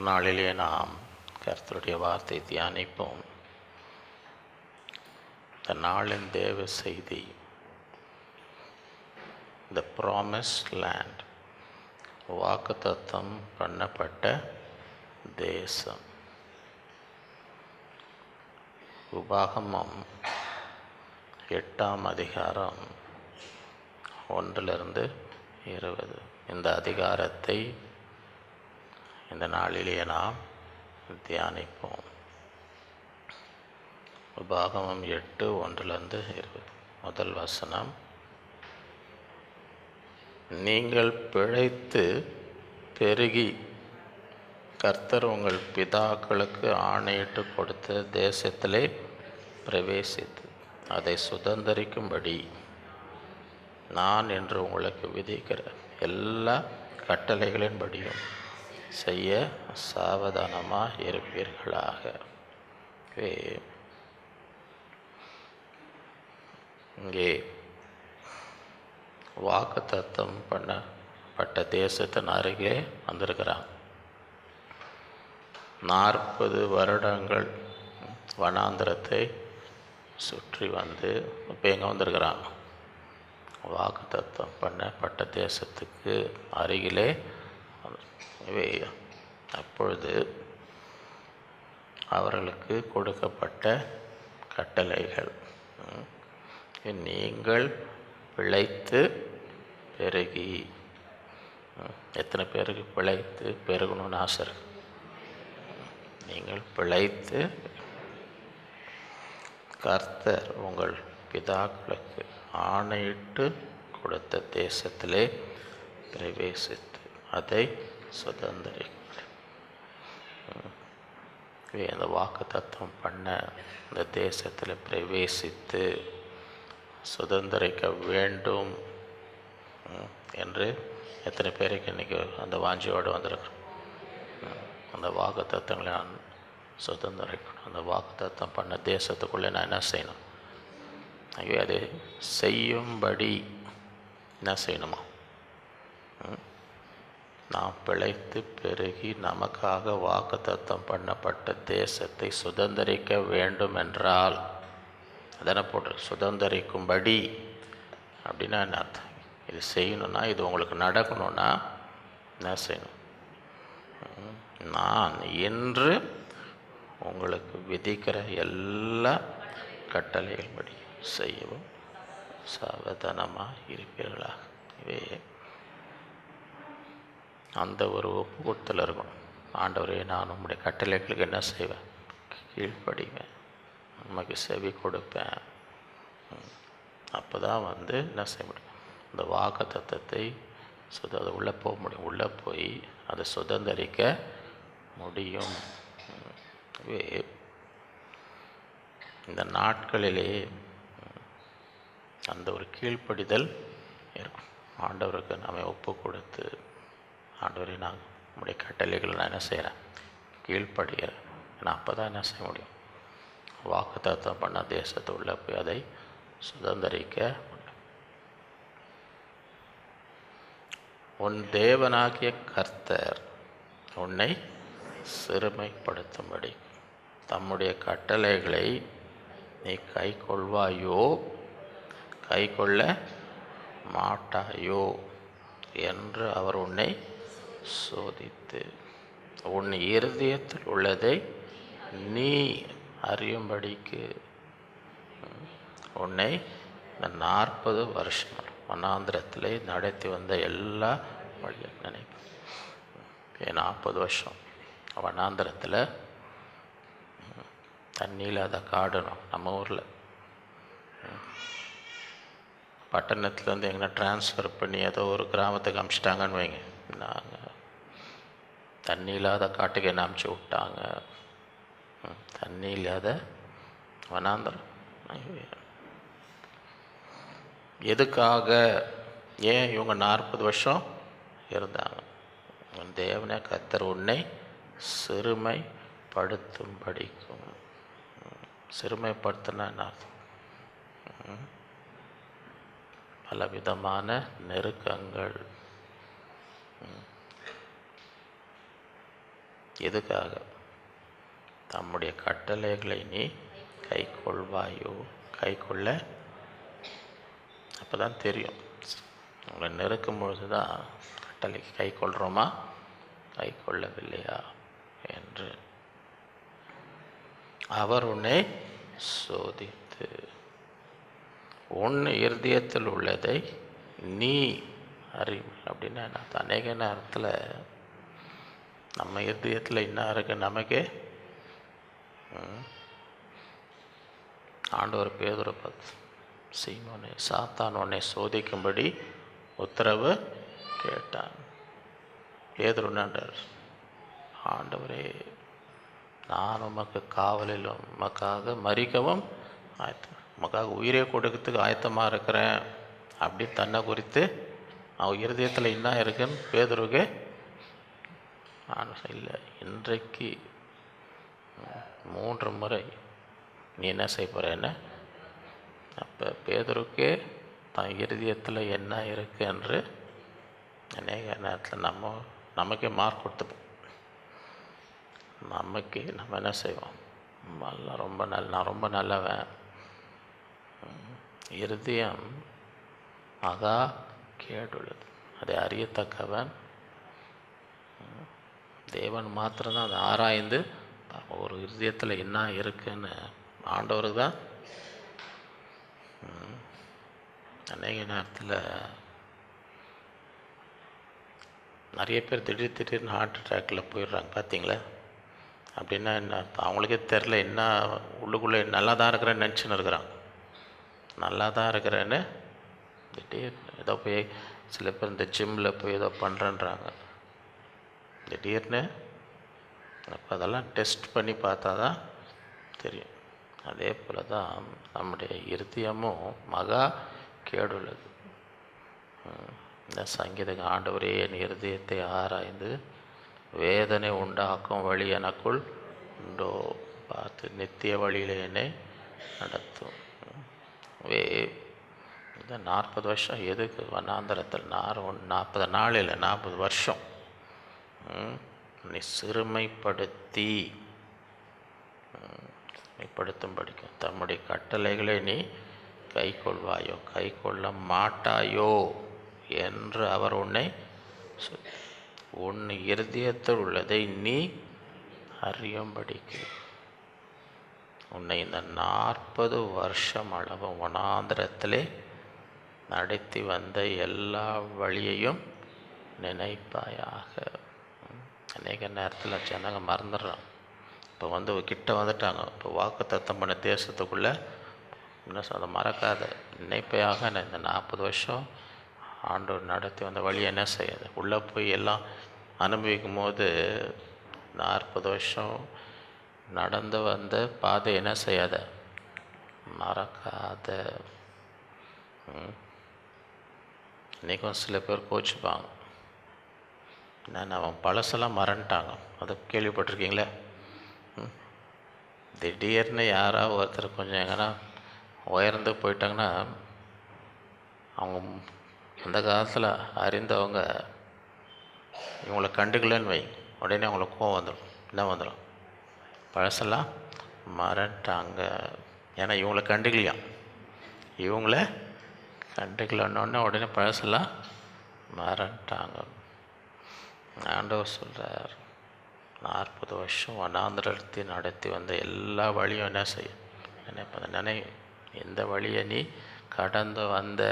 நாளிலே நாம் கர்த்தருடைய வார்த்தை தியானிப்போம். இந்த நாளின் தேவ செய்தி, த ப்ராமிஸ்ட் லேண்ட், வாக்குத்தத்தம் பண்ணப்பட்ட தேசம். உபாகமம் 8ஆம் அதிகாரம் 1-20. இந்த அதிகாரத்தை இந்த நாளிலே நாம் தியானிப்போம். உபாகமம் 8:1-20. முதல் வசனம்: நீங்கள் பிழைத்து பெருகி கர்த்தர் உங்கள் பிதாக்களுக்கு ஆணையிட்டு கொடுத்த தேசத்திலே பிரவேசித்து அதை சுதந்தரிக்கும்படி நான் என்று உங்களுக்கு விதிக்கிற எல்லா கட்டளைகளின்படியும் செய்ய சாவதானமாக இருப்பீர்களாக. இங்கே வாக்குத்தத்தம் பண்ணப்பட்ட தேசத்தின் அருகே வந்திருக்கிறான். 40 வருடங்கள் வனாந்திரத்தை சுற்றி வந்து இப்போ எங்கே வந்திருக்கிறான்? வாக்குத்தத்தம் பண்ணப்பட்ட தேசத்துக்கு அருகிலே. அப்பொழுது அவர்களுக்கு கொடுக்கப்பட்ட கட்டளைகள்: நீங்கள் பிழைத்து பெருகி. எத்தனை பேருக்கு பிழைத்து பெருகணும்னு ஆசை இருக்கு? நீங்கள் பிழைத்து கர்த்தர் உங்கள் பிதாக்களுக்கு ஆணையிட்டு கொடுத்த தேசத்திலே பிரவேசித்து அதை சுதந்திரிக்க. அந்த வாக்குத்தத்தம் பண்ண இந்த தேசத்தில் பிரவேசித்து சுதந்திரிக்க வேண்டும் என்று எத்தனை பேருக்கு இன்றைக்கி அந்த வாஞ்சியோடு வந்திருக்கிறோம்? அந்த வாக்குத்தத்தங்களை நான் சுதந்திரிக்கணும். அந்த வாக்குத்தத்தம் பண்ண தேசத்துக்குள்ளே நான் என்ன செய்யணும்? அது செய்யும்படி என்ன செய்யணுமா? நாம் பிழைத்து பெருகி நமக்காக வாக்குத்தத்தம் பண்ணப்பட்ட தேசத்தை சுதந்திரிக்க வேண்டும் என்றால் அதனை போட்டு சுதந்திரிக்கும்படி அப்படின்னா என்ன அர்த்தம்? இது செய்யணுன்னா, இது உங்களுக்கு நடக்கணும்னா என்ன செய்யணும்? நான் என்று உங்களுக்கு விதிக்கிற எல்லா கட்டளைகள் படி செய்யவும் சாவதானமாக இருப்பீர்களாக. இவே அந்த ஒரு ஒப்பு கொடுத்தல் இருக்கணும். ஆண்டவரே, நான் உங்களுடைய கட்டளைகளுக்கு என்ன செய்வேன்? கீழ்ப்படிவேன், நமக்கு செவி கொடுப்பேன். அப்போ தான் என்ன செய்ய முடியும்? இந்த வாக்குத்தத்தத்தை அது உள்ளே போக முடியும். உள்ளே போய் அதை சுதந்திரிக்க முடியும். இந்த நாட்களிலே அந்த ஒரு கீழ்ப்படிதல் இருக்கும். ஆண்டவருக்கு நாம் ஒப்பு கொடுத்து, ஆண்டவரே, நான் உங்களுடைய கட்டளைகளை நான் என்ன செய்கிறேன்? கீழ்ப்படுகிறேன். ஏன்னா அப்போ தான் என்ன செய்ய முடியும்? வாக்குத்தத்தம் பண்ண தேசத்தை உள்ளே போய் அதை சுதந்திரிக்க முடியும். உன் தேவனாகிய கர்த்தர் உன்னை சிறுமைப்படுத்தும்படி தம்முடைய கட்டளைகளை நீ கை கொள்வாயோ கை கொள்ள மாட்டாயோ என்று அவர் உன்னை சோதித்து உன் இருதயத்தில் உள்ளதை நீ அறியும்படிக்கு உன்னை இந்த 40 வருஷம் வனாந்திரத்தில் நடத்தி வந்த எல்லா வழியும் நினைப்பேன். 40 வருஷம் வனாந்திரத்தில் தண்ணி இல்லாத காடணும். நம்ம ஊரில் பட்டணத்துலேருந்து எங்கன்னா ட்ரான்ஸ்ஃபர் பண்ணி ஏதோ ஒரு கிராமத்துக்கு அனுப்பிச்சிட்டாங்கன்னு வைங்க, நாங்கள் தண்ணி இல்லாத காட்டுக்கு என்ன அனுப்பிச்சி விட்டாங்க. தண்ணி இல்லாத வனாந்திரம். எதுக்காக? ஏன் இவங்க 40 வருஷம் இருந்தாங்க? தேவனே கர்த்தர் உன்னை சிறுமைப்படுத்தும்படிக்கும். சிறுமைப்படுத்தினா என்ன அர்த்தம்? பலவிதமான நெருக்கங்கள், எதுக்காக? தம்முடைய கட்டளைகளை நீ கை கொள்வாயோ? கை கொள்ள அப்போ தான் தெரியும். உங்களை நெருக்கும் பொழுது தான் கட்டளைக்கு கை கொள்கிறோமா கை கொள்ளவில்லையா என்று. அவர் உன்னை சோதித்து உன் இருதயத்தில் உள்ளதை நீ அறி அப்படின்னா என்ன? அநேக நேரத்தில் நம்ம இருதயத்தில் என்ன இருக்கு நமக்கே. ஆண்டவர் பேதுரு பார்த்து சீமோனே, சாத்தான் உன்னை சோதிக்கும்படி உத்தரவு கேட்டான். பேதுரு என்னன்றார்? ஆண்டவரே, நான் உமக்கு காவலில் உமக்காக மறிக்கவும் உமக்காக உயிரை கொடுக்கறதுக்கு ஆயத்தமாக இருக்கிறேன் அப்படி தன்னை குறித்து அவன் இருதயத்தில் என்ன இருக்குன்னு பேதுருவுக்கு இல்லை. இன்றைக்கு 3 முறை நீ என்ன செய்ய போகிறேன்னு. அப்போ பேதுருக்கே தன் இருதயத்தில் என்ன இருக்கு என்று அநேக நேரத்தில் நமக்கே மார்க் கொடுத்துப்போம். நமக்கு நம்ம என்ன செய்வோம்? நான் ரொம்ப நல்லவன். இருதயம் மகா கேடுள்ளது, அதை அறியத்தக்கவன் தேவன் மாத்திரம்தான். அதை ஆராய்ந்து ஒரு இருதயத்தில் என்ன இருக்குன்னு ஆண்டவருக்கு தான். அநேக நேரத்தில் நிறைய பேர் திடீர்னு ஹார்ட் அட்டாக்கில் போயிடுறாங்க பார்த்தீங்களா? அப்படின்னா என்ன? அவங்களுக்கே தெரில என்ன உள்ளுக்குள்ளே நல்லா தான் இருக்கிறேன்னு நினச்சின்னு இருக்கிறான். நல்லா தான் இருக்கிறேன்னு திடீர்னு ஏதோ போய் சில பேர் இந்த ஜிம்மில் போய் ஏதோ பண்ணுறேன்றாங்க. திடீர்னு அப்போ அதெல்லாம் டெஸ்ட் பண்ணி பார்த்தா தான் தெரியும். அதே போல் தான் நம்முடைய இருதயமும் மகா கேடுள்ளது. இந்த சங்கீதம், ஆண்டவரே என் இருதயத்தை ஆராய்ந்து வேதனை உண்டாக்கும் வழி எனக்குள் உண்டோ பார்த்து நித்திய வழியில் என்னை நடத்தும். இந்த 40 வருஷம் எதுக்கு வனாந்தரத்தில்? 40 நாள் இல்லை, 40 வருஷம் நீ சிறுமைப்படுத்தி படிக்கும் தம்முடைய கட்டளைகளை நீ கை கொள்வாயோ கை கொள்ள மாட்டாயோ என்று அவர் உன்னை உன் இருதயத்தில் உள்ளதை நீ அறியும்படிக்கு உன்னை இந்த 40 வருஷம் அளவு வனாந்திரத்திலே நடத்தி வந்த எல்லா வழியையும் நினைப்பாயாக. அநேக நேரத்தில் ஜனங்க மறந்துடுறான். இப்போ கிட்ட வந்துட்டாங்க. இப்போ வாக்குத்தத்தம் பண்ண தேசத்துக்குள்ளே இன்னும் அதை மறக்காத நினைப்பையாக இந்த 40 வருஷம் ஆண்டவர் நடத்தி வந்த வழி என்ன செய்யாது. உள்ளே போய் எல்லாம் அனுபவிக்கும் போது 40 வருஷம் நடந்து வந்த பாதை என்ன செய்யாத, மறக்காத. இன்றைக்கும் சில பேர் கோச்சிப்பாங்க, நான் அவன் பழசெல்லாம் மறந்துட்டாங்க. அதை கேள்விப்பட்டிருக்கீங்களே? திடீர்னு யாராவது ஒருத்தர் கொஞ்சம் எங்கன்னா உயர்ந்து போயிட்டாங்கன்னா அவங்க அந்த காலத்தில் அறிந்தவங்க இவங்களை கண்டுக்கலன்னு வை, உடனே அவங்களுக்கு கோவம் வந்துடும். என்ன வந்துடும்? பழசெல்லாம் மறந்துட்டாங்க. ஏன்னா இவங்கள கண்டுக்கலையாம். இவங்கள கண்டுக்கலன்னொடனே உடனே பழசெல்லாம் மறந்துட்டாங்க. ஆண்டவர் சொல்கிறார், 40 வருஷம் வனாந்திரத்தை நடத்தி வந்த எல்லா வழியும் என்ன செய்யும் நினை. எந்த வழியை நீ கடந்து வந்த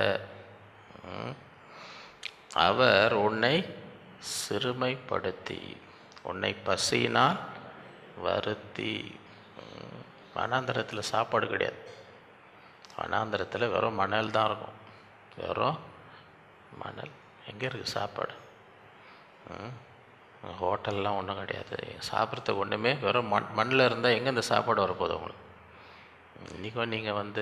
அவர் உன்னை சிறுமைப்படுத்தி உன்னை பசியினால் வருத்தி. வனாந்திரத்தில் சாப்பாடு கிடையாது. வனாந்திரத்தில் வெறும் மணல் தான் இருக்கும். வெறும் மணல். எங்கே இருக்குது சாப்பாடு? ஹோட்டல்லாம் ஒன்றும் கிடையாது. சாப்பிட்றதுக்கு ஒன்றுமே வெறும் மண்ணில் இருந்தால் எங்கே இந்த சாப்பாடு வரப்போகுது உங்களுக்கு? இன்றைக்கும் நீங்கள் அந்த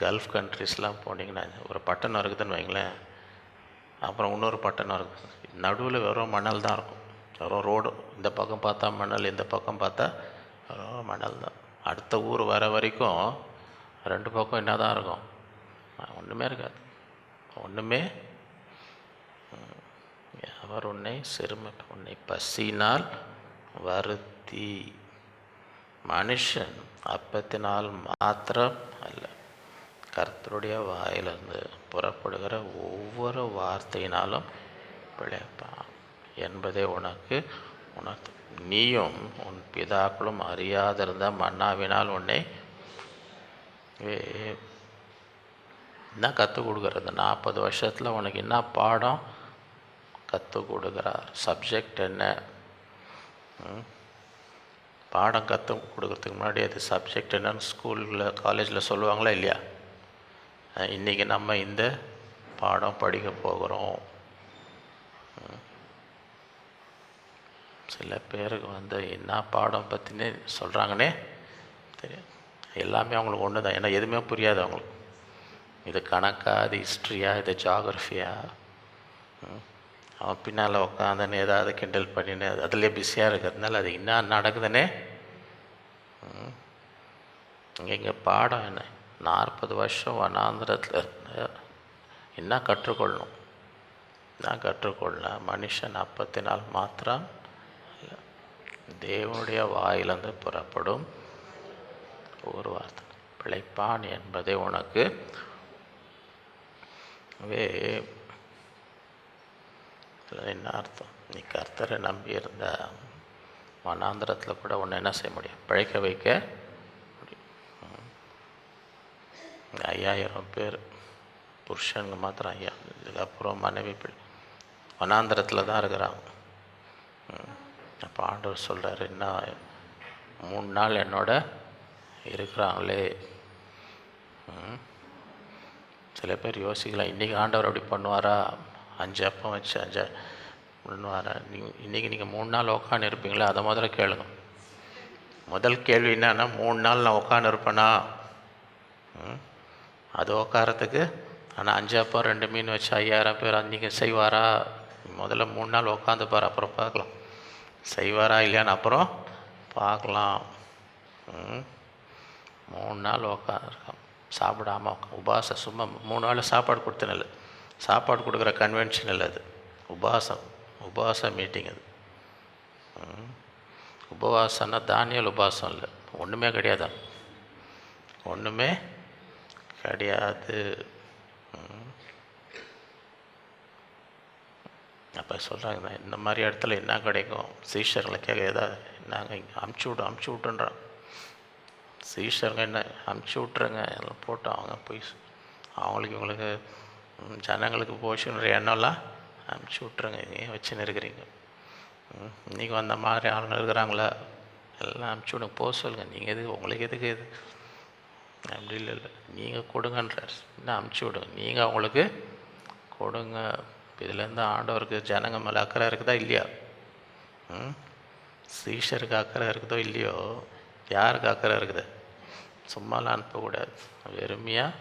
கல்ஃப் கண்ட்ரிஸ்லாம் போனீங்கன்னா ஒரு பட்டணம் இருக்குதுன்னு வைங்களேன், அப்புறம் இன்னொரு பட்டணம் இருக்குது, நடுவில் வெறும் மணல் தான் இருக்கும். வெறும் ரோடு, இந்த பக்கம் பார்த்தா மணல், இந்த பக்கம் பார்த்தா வெறும் மணல் தான். அடுத்த ஊர் வர வரைக்கும் 2 பக்கம் என்ன தான் இருக்கும்? ஒன்றுமே இருக்காது. ஒன்றுமே. அவர் உன்னை பசினால் வருத்தி. மனுஷன் அப்பத்தினால் மாத்திரம் அல்ல, கர்த்தருடைய வாயிலிருந்து புறப்படுகிற ஒவ்வொரு வார்த்தையினாலும் பிழைப்பான் என்பதை உனக்கு உணர்த்து. நீயும் உன் பிதாக்களும் அறியாதிருந்த மன்னாவினால் உன்னை என்ன கற்றுக் கொடுக்குறது? 40 வருஷத்தில் உனக்கு என்ன பாடம் கற்றுக் கொடுக்குறார்? சப்ஜெக்ட் என்ன? பாடம் கற்றுக் கொடுக்குறதுக்கு முன்னாடி அது சப்ஜெக்ட் என்னன்னு ஸ்கூலில் காலேஜில் சொல்லுவாங்களா இல்லையா? இன்றைக்கி நம்ம இந்த பாடம் படிக்க போகிறோம். சில பேருக்கு என்ன பாடம் பற்றினே சொல்கிறாங்கன்னே தெரியும். எல்லாமே அவங்களுக்கு ஒன்று தான். ஏன்னா எதுவுமே புரியாது அவங்களுக்கு. இது கணக்கா, இது ஹிஸ்ட்ரியா, இது ஜாகிரஃபியா? அவன் பின்னால் உட்காந்துன்னு ஏதாவது கிண்டல் பண்ணின்னு அதிலே பிஸியாக இருக்கிறதுனால அது என்ன நடக்குதுன்னே. இங்கே பாடம் என்ன? 40 வருஷம் வனாந்திரத்தில் என்ன கற்றுக்கொள்ளணும்? என்ன கற்றுக்கொள்ளலாம்? மனுஷன் அப்பத்தினால் மாத்திரம் தேவனுடைய வாயிலிருந்து புறப்படும் ஒரு வார்த்தை பிழைப்பான் என்பதை உனக்கு என்ன அர்த்தம்? நீ கர்த்தரை நம்பி இருந்த வனாந்திரத்தில் கூட ஒன்று என்ன செய்ய முடியும்? பிழைக்க வைக்க முடியும். 5000 பேர் புருஷனுங்க மாத்திரம் 5000, இதுக்கப்புறம் மனைவி வனாந்திரத்தில் தான் இருக்கிறாங்க. அப்போ ஆண்டவர் சொல்கிறார், என்ன 3 நாள் என்னோட இருக்கிறாங்களே. சில பேர் யோசிக்கலாம், இன்றைக்கி ஆண்டவர் அப்படி பண்ணுவாரா? 5 அப்பம் வச்சு 5 பண்ணுவாரா? இன்றைக்கி நீங்கள் 3 நாள் உட்காந்து இருப்பீங்களா? அதை முதல்ல கேளுங்க. முதல் கேள்வி என்னன்னா, 3 நாள் நான் உட்காந்து இருப்பேனா? அது உட்காரத்துக்கு. ஆனால் 5 அப்பம் 2 மீன் வச்சு 5000 பேர் அன்றைக்கி செய்வாரா? முதல்ல 3 நாள் உட்காந்துப்பார், அப்புறம் பார்க்கலாம். செய்வாரா இல்லையான்னு அப்புறம் பார்க்கலாம். 3 நாள் உட்காந்துருக்கான் சாப்பிடாம உபாசம். சும்மா 3 நாள் சாப்பாடு கொடுத்தனில்ல, சாப்பாடு கொடுக்குற கன்வென்ஷன் இல்லை அது. உபவாச மீட்டிங் அது. உபவாசம்னா தானியல் உபவாசம் இல்லை, ஒன்றுமே கிடையாது, ஒன்றுமே கிடையாது. அப்போ சொல்கிறாங்க, இந்த மாதிரி இடத்துல என்ன கிடைக்கும்? சீஷர்களை கேட்க ஏதாவது நாங்கள் இங்கே அமுச்சு விட்டுன்றான். சீஷருங்க என்ன அமுச்சு விட்ருங்க எல்லாம் போட்டு அவங்க போய் அவங்களுக்கு இவங்களுக்கு ஜனங்களுக்கு போச்சுன்ற எண்ணம்லாம் அமுச்சு விட்ருங்க. ஏன் வச்சுன்னு இருக்கிறீங்க? இன்றைக்கி வந்த மாதிரி ஆளுங்க இருக்கிறாங்களா? எல்லாம் அமுச்சு விடுங்க, போக சொல்லுங்கள். நீங்கள் எதுக்கு, உங்களுக்கு எதுக்கு இது? அப்படி இல்லை, நீங்கள் கொடுங்கன்றார். இன்னும் அமுச்சு விடுங்க, நீங்கள் அவங்களுக்கு கொடுங்க. இதுலேருந்து ஆண்டவருக்கு ஜனங்க மேலே அக்கறை இருக்குதா இல்லையா? சீஷருக்கு அக்கறை இருக்குதோ இல்லையோ? யாருக்கு அக்கறை இருக்குது? சும்மாலாம் அனுப்பக்கூடாது, வெறுமையாக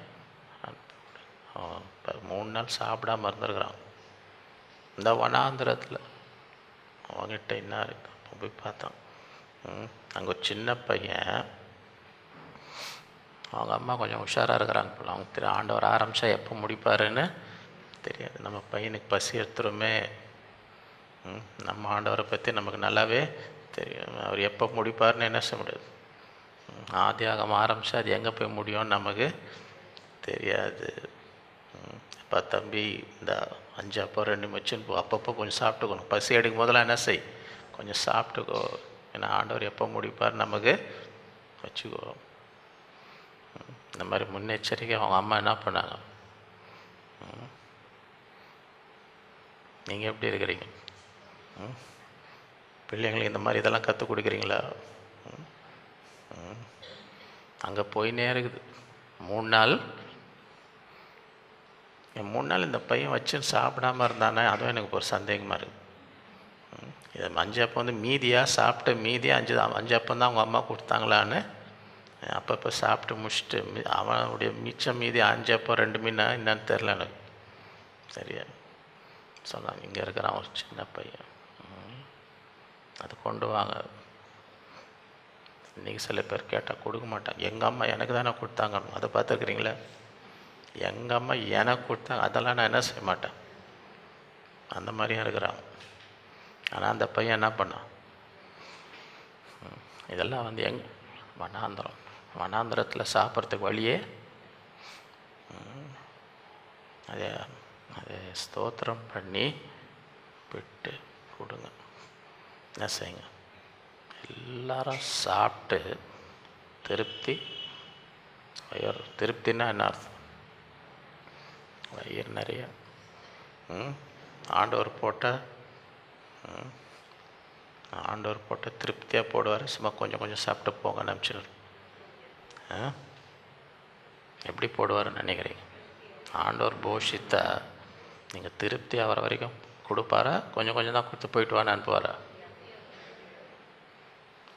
அனுப்பக்கூடாது. அவன் இப்போ 3 நாள் சாப்பிடாமல் இருந்துருக்குறான் இந்த வனாந்திரத்தில். அவங்ககிட்ட என்ன இருக்கு? அப்போ போய் பார்த்தான். அங்கே ஒரு சின்ன பையன், அவங்க அம்மா கொஞ்சம் உஷாராக இருக்கிறாங்க போல. அவங்க ஆண்டவர் ஆரம்பித்தா எப்போ முடிப்பாருன்னு தெரியாது. நம்ம பையனுக்கு பசி எடுத்துருமே. நம்ம ஆண்டவரை பற்றி நமக்கு நல்லாவே தெரியும். அவர் எப்போ முடிப்பார்னு என்ன செய்ய முடியாது. ஆதியாகம ஆரம்பித்தா அது எங்கே போய் முடியும்னு நமக்கு தெரியாது. இப்போ தம்பி இந்த 5 அப்போ 2 வச்சுன்னு அப்பப்போ கொஞ்சம் சாப்பிட்டுக்கணும். பசி எடுக்கும் போதெல்லாம் என்ன செய், கொஞ்சம் சாப்பிட்டுக்கோ. ஏன்னா ஆண்டவர் எப்போ முடிப்பார் நமக்கு வச்சுக்கோ. இந்த மாதிரி முன்னெச்சரிக்கை அவங்க அம்மா என்ன பண்ணாங்க? நீங்கள் எப்படி இருக்கிறீங்க? பிள்ளைங்களுக்கு இந்த மாதிரி இதெல்லாம் கற்றுக் கொடுக்குறீங்களா? அங்கே போயினே இருக்குது 3 நாள். 3 நாள் இந்த பையன் வச்சு சாப்பிடாமல் இருந்தானே, அதுவும் எனக்கு ஒரு சந்தேகமாக இருக்குது. இதை 5 அப்பம் மீதியாக சாப்பிட்ட மீதியாக 5 அப்பம் தான் அவங்க அம்மா கொடுத்தாங்களான்னு அப்பப்போ சாப்பிட்டு முடிச்சுட்டு அவனுடைய மிச்சம் மீதி 5 அப்பம் 2 மீனா என்னன்னு தெரில எனக்கு சரியா. சொன்னாங்க, இங்கே இருக்கிறான் ஒரு சின்ன பையன், அது கொண்டு வாங்க. இன்றைக்கி சில பேர் கேட்டால் கொடுக்க மாட்டாங்க. எங்கள் அம்மா எனக்கு தானே கொடுத்தாங்க, அதை பார்த்துருக்குறீங்களே. எங்கள் அம்மா எனக்கு கொடுத்தாங்க, அதெல்லாம் நான் என்ன செய்ய மாட்டேன். அந்த மாதிரியும் இருக்கிறாங்க. ஆனால் அந்த பையன் என்ன பண்ணான்? இதெல்லாம் வந்து வனாந்திரம். வனாந்திரத்தில் சாப்பிட்றதுக்கு வழியே அதை அதை ஸ்தோத்திரம் பண்ணி விட்டு கொடுங்க. என்ன செய்யுங்க, எல்லாரும் சாப்பிட்டு திருப்தின்னா என்ன அர்த்தம்? வயிறு நிறைய. ஆண்டவர் போட்ட திருப்தியாக போடுவார். சும்மா கொஞ்சம் கொஞ்சம் சாப்பிட்டு போங்க நினச்சிடுவார். எப்படி போடுவார்னு நினைக்கிறீங்க? ஆண்டவர் போஷித்தா நீங்கள் திருப்தி ஆகிற வரைக்கும் கொடுப்பாரா? கொஞ்சம் கொஞ்சம் தான் கொடுத்து போயிட்டு வான்னு அனுப்புவாரா?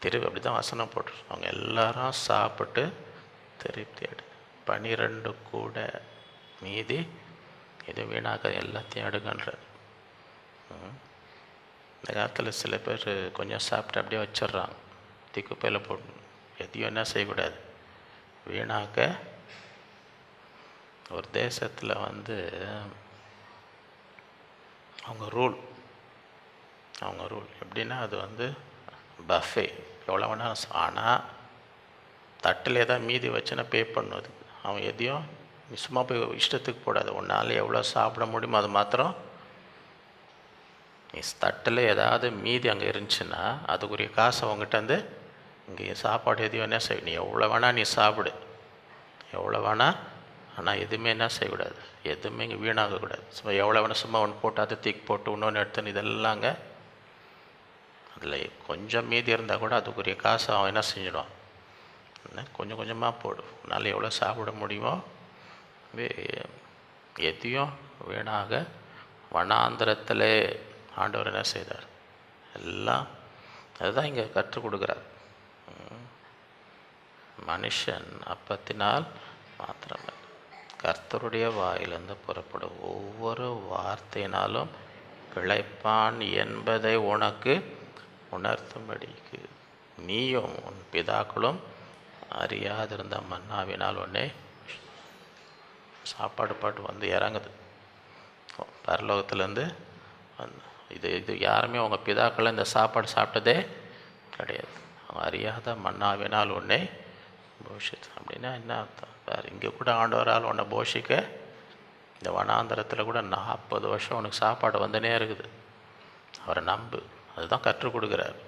அப்படி தான் வசனம் போட்டு அவங்க எல்லாரும் சாப்பிட்டு திருப்தி எடு. 12 கூட மீதி இது வீணாக எல்லாத்தையும் எடுங்கன்றார். இந்த காலத்தில் சில பேர் கொஞ்சம் சாப்பிட்டு அப்படியே வச்சிட்றாங்க, குப்பையில் போட்டு. எதையும் என்ன செய்யக்கூடாது, வீணாக்க. ஒரு தேசத்தில் வந்து அவங்க ரூல் எப்படின்னா, அது வந்து பஃபே, எவ்வளோ வேணாலும். ஆனால் தட்டில் ஏதாவது மீதி வச்சுன்னா பே பண்ணுவது. அவன் எதையும் சும்மா போய் இஷ்டத்துக்கு போடாது. உன்னால் எவ்வளோ சாப்பிட முடியுமோ அது மாத்திரம். நீ தட்டில் ஏதாவது மீதி அங்கே இருந்துச்சுன்னா அதுக்குரிய காசை அவங்ககிட்ட வந்து, இங்கே சாப்பாடு எதையும் என்ன செய்ய, நீ எவ்வளோ வேணால் நீ சாப்பிடு, எவ்வளோ வேணால். ஆனால் எதுவுமே என்ன செய்யக்கூடாது, எதுவுமே இங்கே வீணாகக்கூடாது. சும்மா எவ்வளோ வேணால் சும்மா ஒன்று போட்டு அதை தூக்கி போட்டு இன்னொன்று எடுத்துன்னு இதெல்லாங்க. அதில் கொஞ்சம் மீதி இருந்தால் கூட அதுக்குரிய காசை அவன் என்ன செஞ்சிடுவான், கொஞ்சம் கொஞ்சமாக போடு. உன்னால் எவ்வளோ சாப்பிட முடியுமோ. எதையும் வீணாக. வனாந்திரத்தில் ஆண்டவர் என்ன செய்தார், எல்லாம் அதுதான் இங்கே கற்றுக் கொடுக்குறார். மனுஷன் அப்பத்தினால் மாத்திரமல்ல, கர்த்தருடைய வாயிலிருந்து புறப்படும் ஒவ்வொரு வார்த்தையினாலும் பிழைப்பான் என்பதை உனக்கு உணர்த்தும்படிக்கு நீயும் உன் பிதாக்களும் அறியாதிருந்த மன்னாவினால் உடனே சாப்பாடு பாட்டு வந்து இறங்குது பரலோகத்துலேருந்து. இது யாருமே அவங்க பிதாக்கள் இந்த சாப்பாடு சாப்பிட்டதே கிடையாது. அவங்க அறியாத மன்னாவினால் உன்னை போஷித்து. அப்படின்னா என்ன அர்த்தம்? வேறு இங்கே கூட ஆண்டவரால் உன்னை போஷிக்க, இந்த வனாந்தரத்தில் கூட 40 வருஷம் உனக்கு சாப்பாடு வந்துனே இருக்குது. அவரை நம்பு. அதுதான் கற்றுக் கொடுக்குறார்.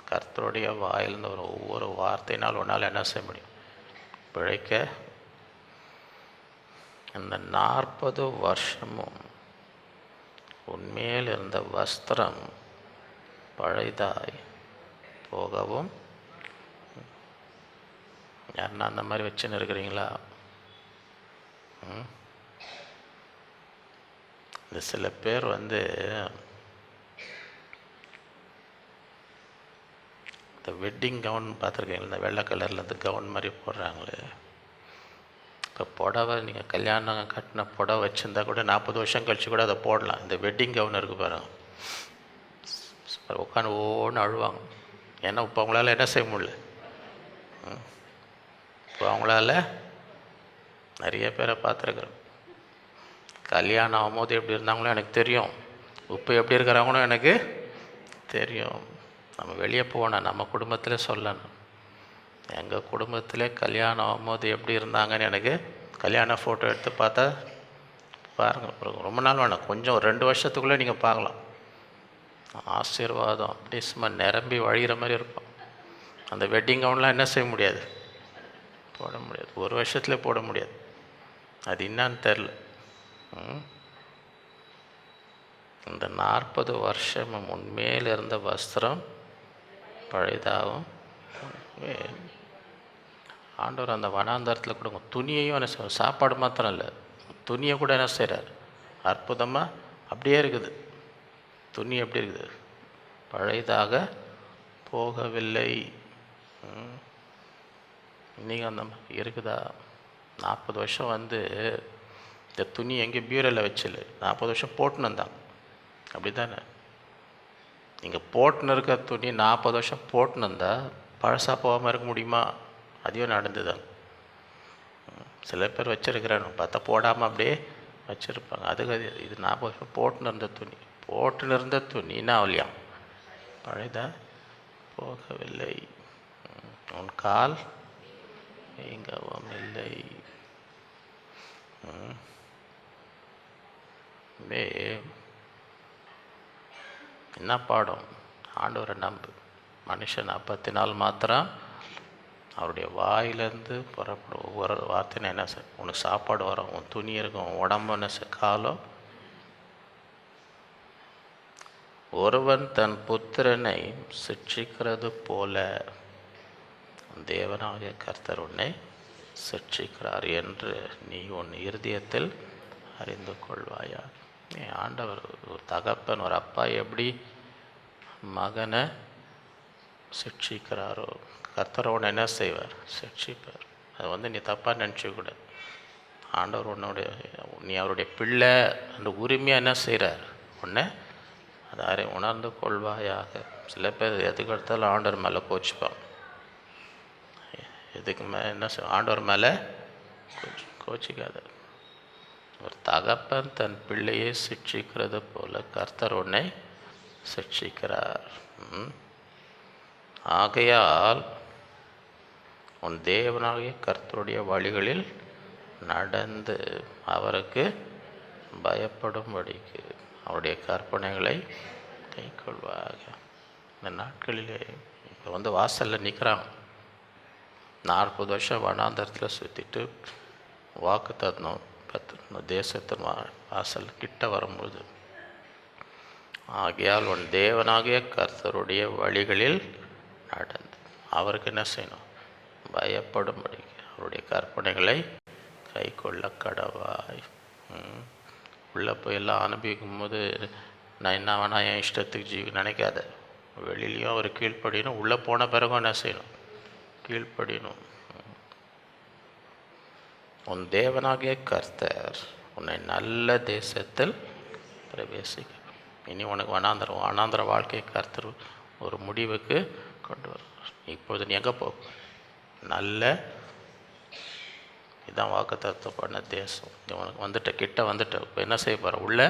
கர்த்தருடைய வாயிலிருந்து ஒரு ஒவ்வொரு வார்த்தையினால் உன்னால் என்ன செய்ய முடியும், பிழைக்க. இந்த 40 வருஷமும் உன்மேல் இருந்த வஸ்திரம் பழைதாய் போகவும். யாருன்னா அந்த மாதிரி வச்சுன்னு இருக்கிறீங்களா? இந்த சில பேர் வந்து இந்த வெட்டிங் கவுன் பார்த்துருக்கீங்களா? இந்த வெள்ளை கலரில் இந்த கவுன் மாதிரி போடுறாங்களே. இப்போ புடவை நீங்கள் கல்யாணம் கட்டின புடவை வச்சுருந்தா கூட 40 வருஷம் கழிச்சு கூட அதை போடலாம். இந்த வெட்டிங் கவுன் இருக்குது பாருங்க, உட்காந்து ஒவ்வொன்று அழுவாங்க. ஏன்னா இப்போ அவங்களால என்ன செய்ய முடியல. இப்போ அவங்களால நிறைய பேரை பார்த்துருக்குறேன். கல்யாணம் ஆகும்போது எப்படி இருந்தாங்களோ எனக்கு தெரியும், இப்போ எப்படி இருக்கிறாங்களோ எனக்கு தெரியும். நம்ம வெளியே போகணும், நம்ம குடும்பத்தில் சொல்லணும். எங்கள் குடும்பத்தில் கல்யாணம் ஆகும்போது எப்படி இருந்தாங்கன்னு எனக்கு கல்யாண ஃபோட்டோ எடுத்து பார்த்தா பாருங்கள். ரொம்ப நாள் வேணாம், கொஞ்சம் 2 வருஷத்துக்குள்ளே நீங்கள் பார்க்கலாம். ஆசீர்வாதம் அப்படி சும்மா நிரம்பி வழிகிற மாதிரி இருக்கும். அந்த வெட்டிங் கவுன்லாம் என்ன செய்ய முடியாது, போட முடியாது. 1 வருஷத்துலேயே போட முடியாது. அது என்னான்னு தெரில. இந்த 40 வருஷமும் உண்மையில் இருந்த வஸ்திரம் பழைதாகவும். ஆண்டவர் அந்த வனாந்தரத்தில் கொடுங்க துணியையும் என்ன செய்வார், சாப்பாடு மாத்திரம் இல்லை, துணியை கூட என்ன செய்கிறார் அற்புதமாக. அப்படியே இருக்குது துணி, எப்படி இருக்குது, பழைதாக போகவில்லை. நீங்கள் அந்த இருக்குதா? 40 வருஷம் வந்து இந்த துணி எங்கே பியூரில் வச்சில்லை, 40 வருஷம் போட்டுன்னு வந்தாங்க. அப்படி தானே? நீங்கள் போட்டுன்னு இருக்க துணி 40 வருஷம் போட்டுன்னு இருந்தால் பழசாக போகாமல் இருக்க முடியுமா? அதையும் நடந்துதான். சில பேர் வச்சுருக்கிறாங்க பார்த்தா போடாமல் அப்படியே வச்சுருப்பாங்க. இது 40 வருஷம் போட்டுன்னு இருந்த துணி, போட்டுன்னு இருந்த துணின்னா அவளியா பழையதா போகவில்லை. உன் கால் நீங்கவும் இல்லை. என்ன பாடம்? ஆண்டவரை நம்பு. மனுஷன் அப்பத்தினால் மாத்திரம் அவருடைய வாயிலேருந்து புறப்படும் ஒவ்வொரு வார்த்தையும் என்ன சார்? உனக்கு சாப்பாடு வரும், உன் துணி இருக்கும், உன் உடம்புன்னு காலம். ஒருவன் தன் புத்திரனை சிட்சிக்கிறது போல தேவனாகிய கர்த்தர் உன்னை சிட்சிக்கிறார் என்று நீ உன் இருதயத்தில் அறிந்து கொள்வாயா. ஆண்டவர் ஒரு தகப்பன், ஒரு அப்பா எப்படி மகனை சிட்சிக்கிறாரோ, கர்த்தரோட என்ன செய்வார்? சிட்சிப்பார். அதை நீ தப்பாக நினச்சிக்கூடாது. ஆண்டவர் உன்னுடைய, நீ அவருடைய பிள்ளை அந்த உரிமையாக என்ன செய்கிறார்? உன்னை அதை உணர்ந்து கொள்வாயாக. சில பேர் எதுக்கு எடுத்தாலும் ஆண்டவர் மேலே கோச்சிப்பான். எதுக்கு என்ன ஆண்டவர் மேலே கோச்சிக்காத. ஒரு தகப்பன் தன் பிள்ளையை சிட்சிக்கிறது போல கர்த்தர் உன்னை சிட்சிக்கிறார். ஆகையால் உன் தேவனாகிய கர்த்தருடைய வழிகளில் நடந்து அவருக்கு பயப்படும்படிக்கு அவருடைய கற்பனைகளை கைக்கொள்வாக. இந்த நாட்களிலே இப்போ வாசலில் நிற்கிறாங்க. 40 வருஷம் வனாந்தரத்தில் சுற்றிட்டு வாக்கு தரணும் தேசத்தின் வாசல் கிட்ட வரும்போது, ஆகையால் உன் தேவனாகிய கர்த்தருடைய வழிகளில் நடந்து அவருக்கு என்ன செய்யணும்? பயப்படும்படி அவருடைய கற்பனைகளை கை கொள்ள கடவாய். உள்ளே போய் எல்லாம் அனுபவிக்கும் போது நான் என்ன வேணா என் இஷ்டத்துக்கு நினைக்காத. வெளியிலையும் அவர் கீழ்ப்படியணும், உள்ளே போன பிறகும் என்ன செய்யணும்? கீழ்ப்படியணும். உன் தேவனாகிய கர்த்தர் உன்னை நல்ல தேசத்தில் பிரவேசிக்க. இனி உனக்கு வனாந்திர வாழ்க்கை கர்த்தர் ஒரு முடிவுக்கு கொண்டு வருவார். இப்பொழுது நீ எங்கே போ? நல்ல இதான் வாக்குத்தத்தம் பண்ண தேசம். உனக்கு கிட்ட வந்துட்ட. இப்போ என்ன செய்ய போகிற? உள்ள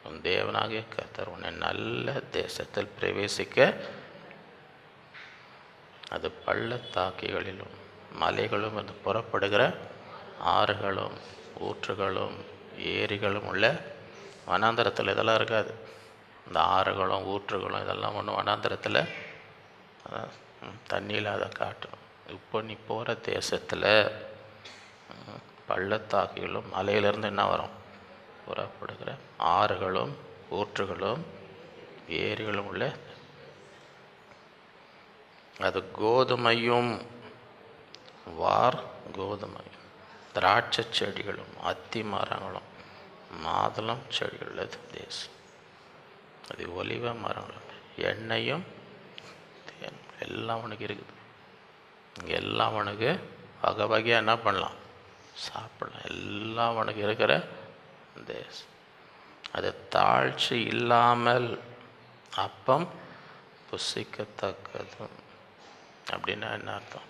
உன் தேவனாகிய கர்த்தர் உன்னை நல்ல தேசத்தில் பிரவேசிக்க. அது பள்ளத்தாக்கிகளிலும் மலைகளும் அது புறப்படுகிற ஆறுகளும் ஊற்றுகளும் ஏரிகளும் உள்ள வனாந்தரத்தில் இதெல்லாம் இருக்காது. இந்த ஆறுகளும் ஊற்றுகளும் இதெல்லாம் ஒன்று வனாந்தரத்தில் தண்ணியில் அதை காட்டணும். இப்போ நீ போகிற தேசத்தில் பள்ளத்தாக்கிகளும் மலையிலேருந்து என்ன வரும்? புறப்படுகிற ஆறுகளும் ஊற்றுகளும் ஏரிகளும் உள்ள அது கோதுமையும் கோதுமையும் திராட்சை செடிகளும் அத்தி மரங்களும் மாதுளம் செடிகள் உள்ளது தேசம். அது ஒலிவ மரங்களும் எண்ணெயும் எல்லாம் உனக்கு இருக்குது. இங்கே எல்லாம் உனக்கு வகை வகையாக என்ன பண்ணலாம்? சாப்பிடலாம். எல்லாம் உனக்கு இருக்கிற தேசம். அது தாழ்ச்சி இல்லாமல் அப்பம் புசிக்கத்தக்கதும். அப்படின்னா என்ன அர்த்தம்?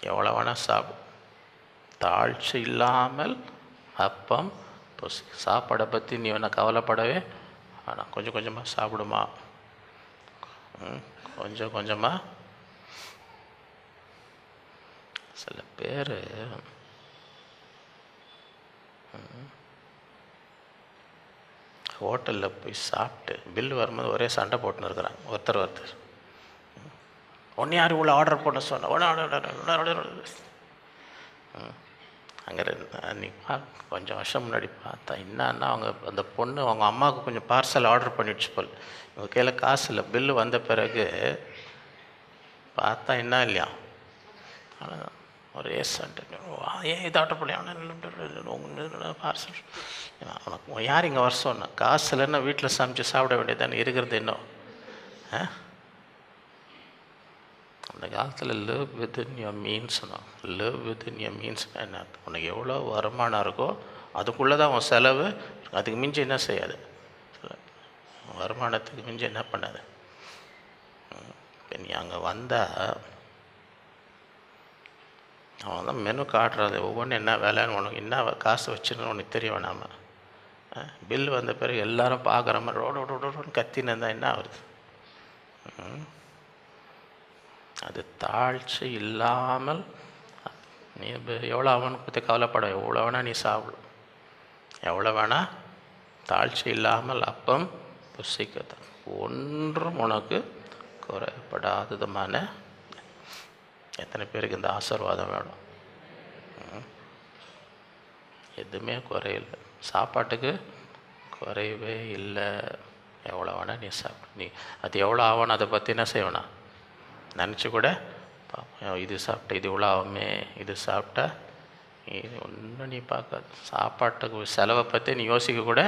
எவ்வளோ வேணால் சாப்பிடும். தாழ்ச்சி இல்லாமல் அப்பம் சாப்பாடை பற்றி நீ வேணா கவலைப்படவே ஆனால் கொஞ்சம் கொஞ்சமாக சாப்பிடுமா? கொஞ்சம் கொஞ்சமாக. சில பேர் ஹோட்டலில் போய் சாப்பிட்டு பில் வரும்போது ஒரே சண்டை போட்டுன்னு இருக்கிறாங்க. ஒருத்தர் ஒன்று யார் இவ்வளோ ஆர்டர் பண்ண சொன்ன அங்கே நீ கொஞ்சம் வருஷம் முன்னாடி பார்த்தா என்னன்னா அவங்க அந்த பொண்ணு அவங்க அம்மாவுக்கு கொஞ்சம் பார்சல் ஆர்டர் பண்ணிடுச்சு போல். இவங்க கையில் காசு இல்லை. பில்லு வந்த பிறகு பார்த்தா என்ன இல்லையா ஒரே சண்டை. ஏன் இது ஆர்டர் பண்ணி பார்சல் உனக்கு யார் இங்கே வர சொன்ன? காசு இல்லைன்னா வீட்டில் சமைச்சு சாப்பிட வேண்டியதானே இருக்கிறது. இன்னும் அந்த காலத்தில் லிவ் வித்தின் யுவர் மீன்ஸ்னா லிவ் வித்தின் யுவர் மீன்ஸ்னா என்ன? உனக்கு எவ்வளோ வருமானம் இருக்கோ அதுக்குள்ளே தான் உன் செலவு. அதுக்கு மிஞ்சி என்ன செய்யாது. வருமானத்துக்கு மிஞ்சி என்ன பண்ணாது. இப்போ நீ அங்கே வந்தால் அவன் தான் மெனு காட்டுறது. ஒவ்வொன்றும் என்ன வேலைன்னு உனக்கு என்ன காசு வச்சுன்னு உனக்கு தெரிய வேணாமல். பில் வந்த பிறகு எல்லோரும் பார்க்குற மாதிரி ரோடு கத்தின்னு இருந்தால் என்ன வருது? அது தாழ்ச்சி இல்லாமல் நீ எவ்வளோ அவனுக்கு பற்றி கவலைப்பட, எவ்வளோ வேணால் நீ சாப்பிடும், எவ்வளோ வேணால் தாழ்ச்சி இல்லாமல் அப்பம் புசிக்கத்தான், ஒன்றும் உனக்கு குறைபடாததுமான. எத்தனை பேருக்கு இந்த ஆசீர்வாதம் வேணும்? எதுவுமே குறையில்லை, சாப்பாட்டுக்கு குறையவே இல்லை. எவ்வளோ வேணால் நீ சாப்பிடு. நீ அது எவ்வளோ ஆகணும் அதை பற்றி என்ன செய்வேனா நினச்சி கூட இது சாப்பிட்டா இது இவ்வளோ ஆகுமே, இது சாப்பிட்டா இது ஒன்றும் நீ பார்க்காது. சாப்பாட்டுக்கு செலவை பற்றி நீ யோசிக்க கூட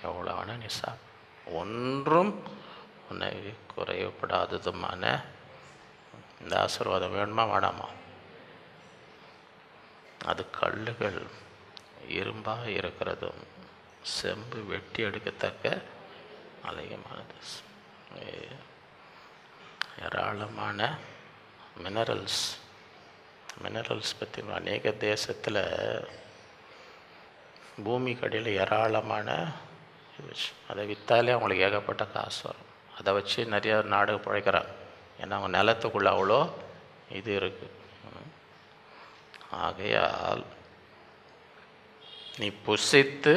எவ்வளோ வேணால் நீ சாப்பிடு, ஒன்றும் உன்னை குறையப்படாததுமான இந்த ஆசீர்வாதம் வேணுமா வேணாமா? அது கல்லுகள் இரும்பாக இருக்கிறதும் செம்பு வெட்டி எடுக்கத்தக்க அதிகமானது, ஏராளமான மினரல்ஸ் பற்றி அநேக தேசத்தில் பூமி கடியில் ஏராளமான அதை விற்றாலே அவங்களுக்கு ஏகப்பட்ட காசு வரும். அதை வச்சு நிறையா நாடு பிழைக்கிறாங்க. ஏன்னா அவங்க நிலத்துக்குள்ளே அவ்வளோ இது இருக்குது. ஆகையால் நீ புசித்து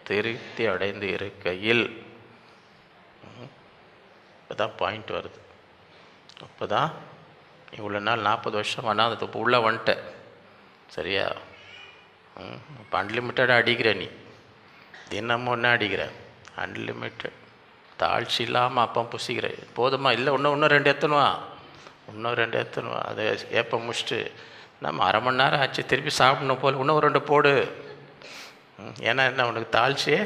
திருப்தி அடைந்து இருக்கையில், இப்போ தான் பாயிண்ட் வருது. அப்போ தான் இவ்வளோ நாள் 40 வருஷம் ஆனால் அது இப்போ உள்ளே வந்துட்டேன் சரியா? இப்போ அன்லிமிட்டடாக அடிக்கிற, நீ தினமும் ஒன்றா அடிக்கிற, அன்லிமிட்டட் தாழ்ச்சி இல்லாமல் அப்போ புசிக்கிற. போதுமா? இல்லை இன்னும் 2 எத்தணுவா, இன்னும் 2 எத்தணுவா. அதை ஏப்ப முடிச்சுட்டு நம்ம அரை மணி நேரம் ஆச்சு, திருப்பி சாப்பிடணும் போல் இன்னும் 2 போடு. ஏன்னா என்ன, உனக்கு தாழ்ச்சியே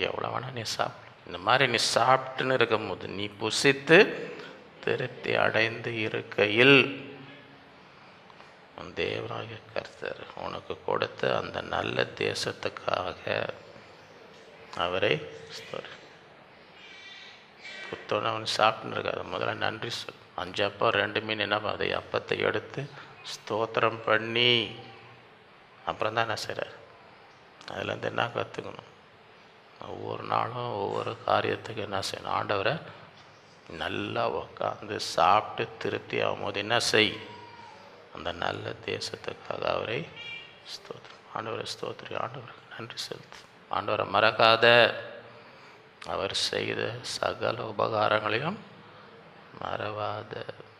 எவ்வளோ வேணால் நீ சாப்பிடு. இந்த மாதிரி நீ சாப்பிட்டுன்னு இருக்கும் போது நீ புசித்து திருப்தி அடைந்து இருக்கையில் உன் தேவனாகிய கர்த்தர் உனக்கு கொடுத்த அந்த நல்ல தேசத்துக்காக அவரை புத்தோன்னு அவன் சாப்பிட்டுன்னு இருக்காது. முதல்ல நன்றி சொல். 5 அப்பம் 2 மீன் என்ன, அதை அப்பத்தை எடுத்து ஸ்தோத்திரம் பண்ணி அப்புறம் தான் என்ன செய்கிறார். அதுலேருந்து என்ன கற்றுக்கணும்? ஒவ்வொரு நாளும் ஒவ்வொரு காரியத்துக்கு என்ன செய்யணும்? ஆண்டவரை நல்லா உட்காந்து சாப்பிட்டு திருப்தி ஆகும்போது என்ன செய்? அந்த நல்ல தேசத்துக்காக அவரை ஸ்தோத்திரம், ஆண்டவரை ஸ்தோத்திரி, ஆண்டவருக்கு நன்றி செலுத்து. ஆண்டவரை மறக்காத, அவர் செய்த சகல உபகாரங்களையும் மறவாத.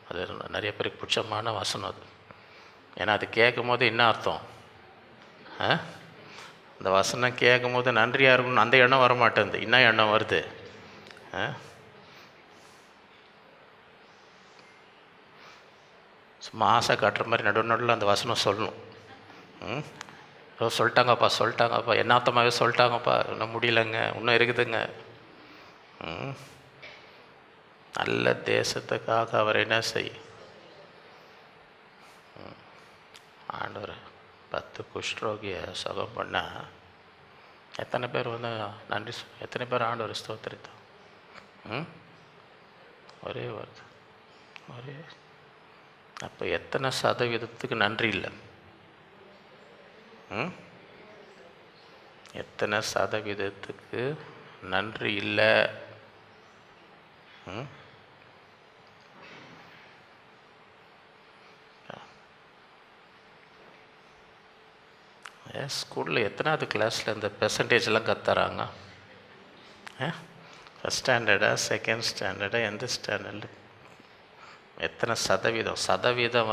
அது நிறைய பேருக்கு பிடிச்சமான வசனம் அது. ஏன்னா அது கேட்கும் போது என்ன அர்த்தம்? அந்த வசனம் கேட்கும் போது நன்றியாக இருக்கணும் அந்த எண்ணம் வரமாட்டேங்குது. என்ன எண்ணம் வருது? சும்மா ஆசை காட்டுற மாதிரி நடுவில் அந்த வசனம் சொல்லணும். சொல்லிட்டாங்கப்பா என்னாத்தமாகவே சொல்லிட்டாங்கப்பா, இன்னும் முடியலைங்க, இன்னும் இருக்குதுங்க. நல்ல தேசத்துக்காக அவர் என்ன செய்? ஆண்டவர் 10 குஷ்டரோகியை சுகம் பண்ணால் எத்தனை பேர் நன்றி எத்தனை பேர் ஆண்டவர் ஸ்தோத்திரித்தான்? ஒரே வருது ஒரே. அப்போ எத்தனை சதவீதத்துக்கு நன்றி இல்லை? எத்தனை சதவீதத்துக்கு நன்றி இல்லை? ஸ்கூலில் எத்தனாவது கிளாஸில் இந்த பெர்சன்டேஜெலாம் கற்றுறாங்க? ஃபஸ்ட் ஸ்டாண்டர்டா, செகண்ட் ஸ்டாண்டர்டா, எந்த ஸ்டாண்டர்டில் எத்தனை சதவீதம்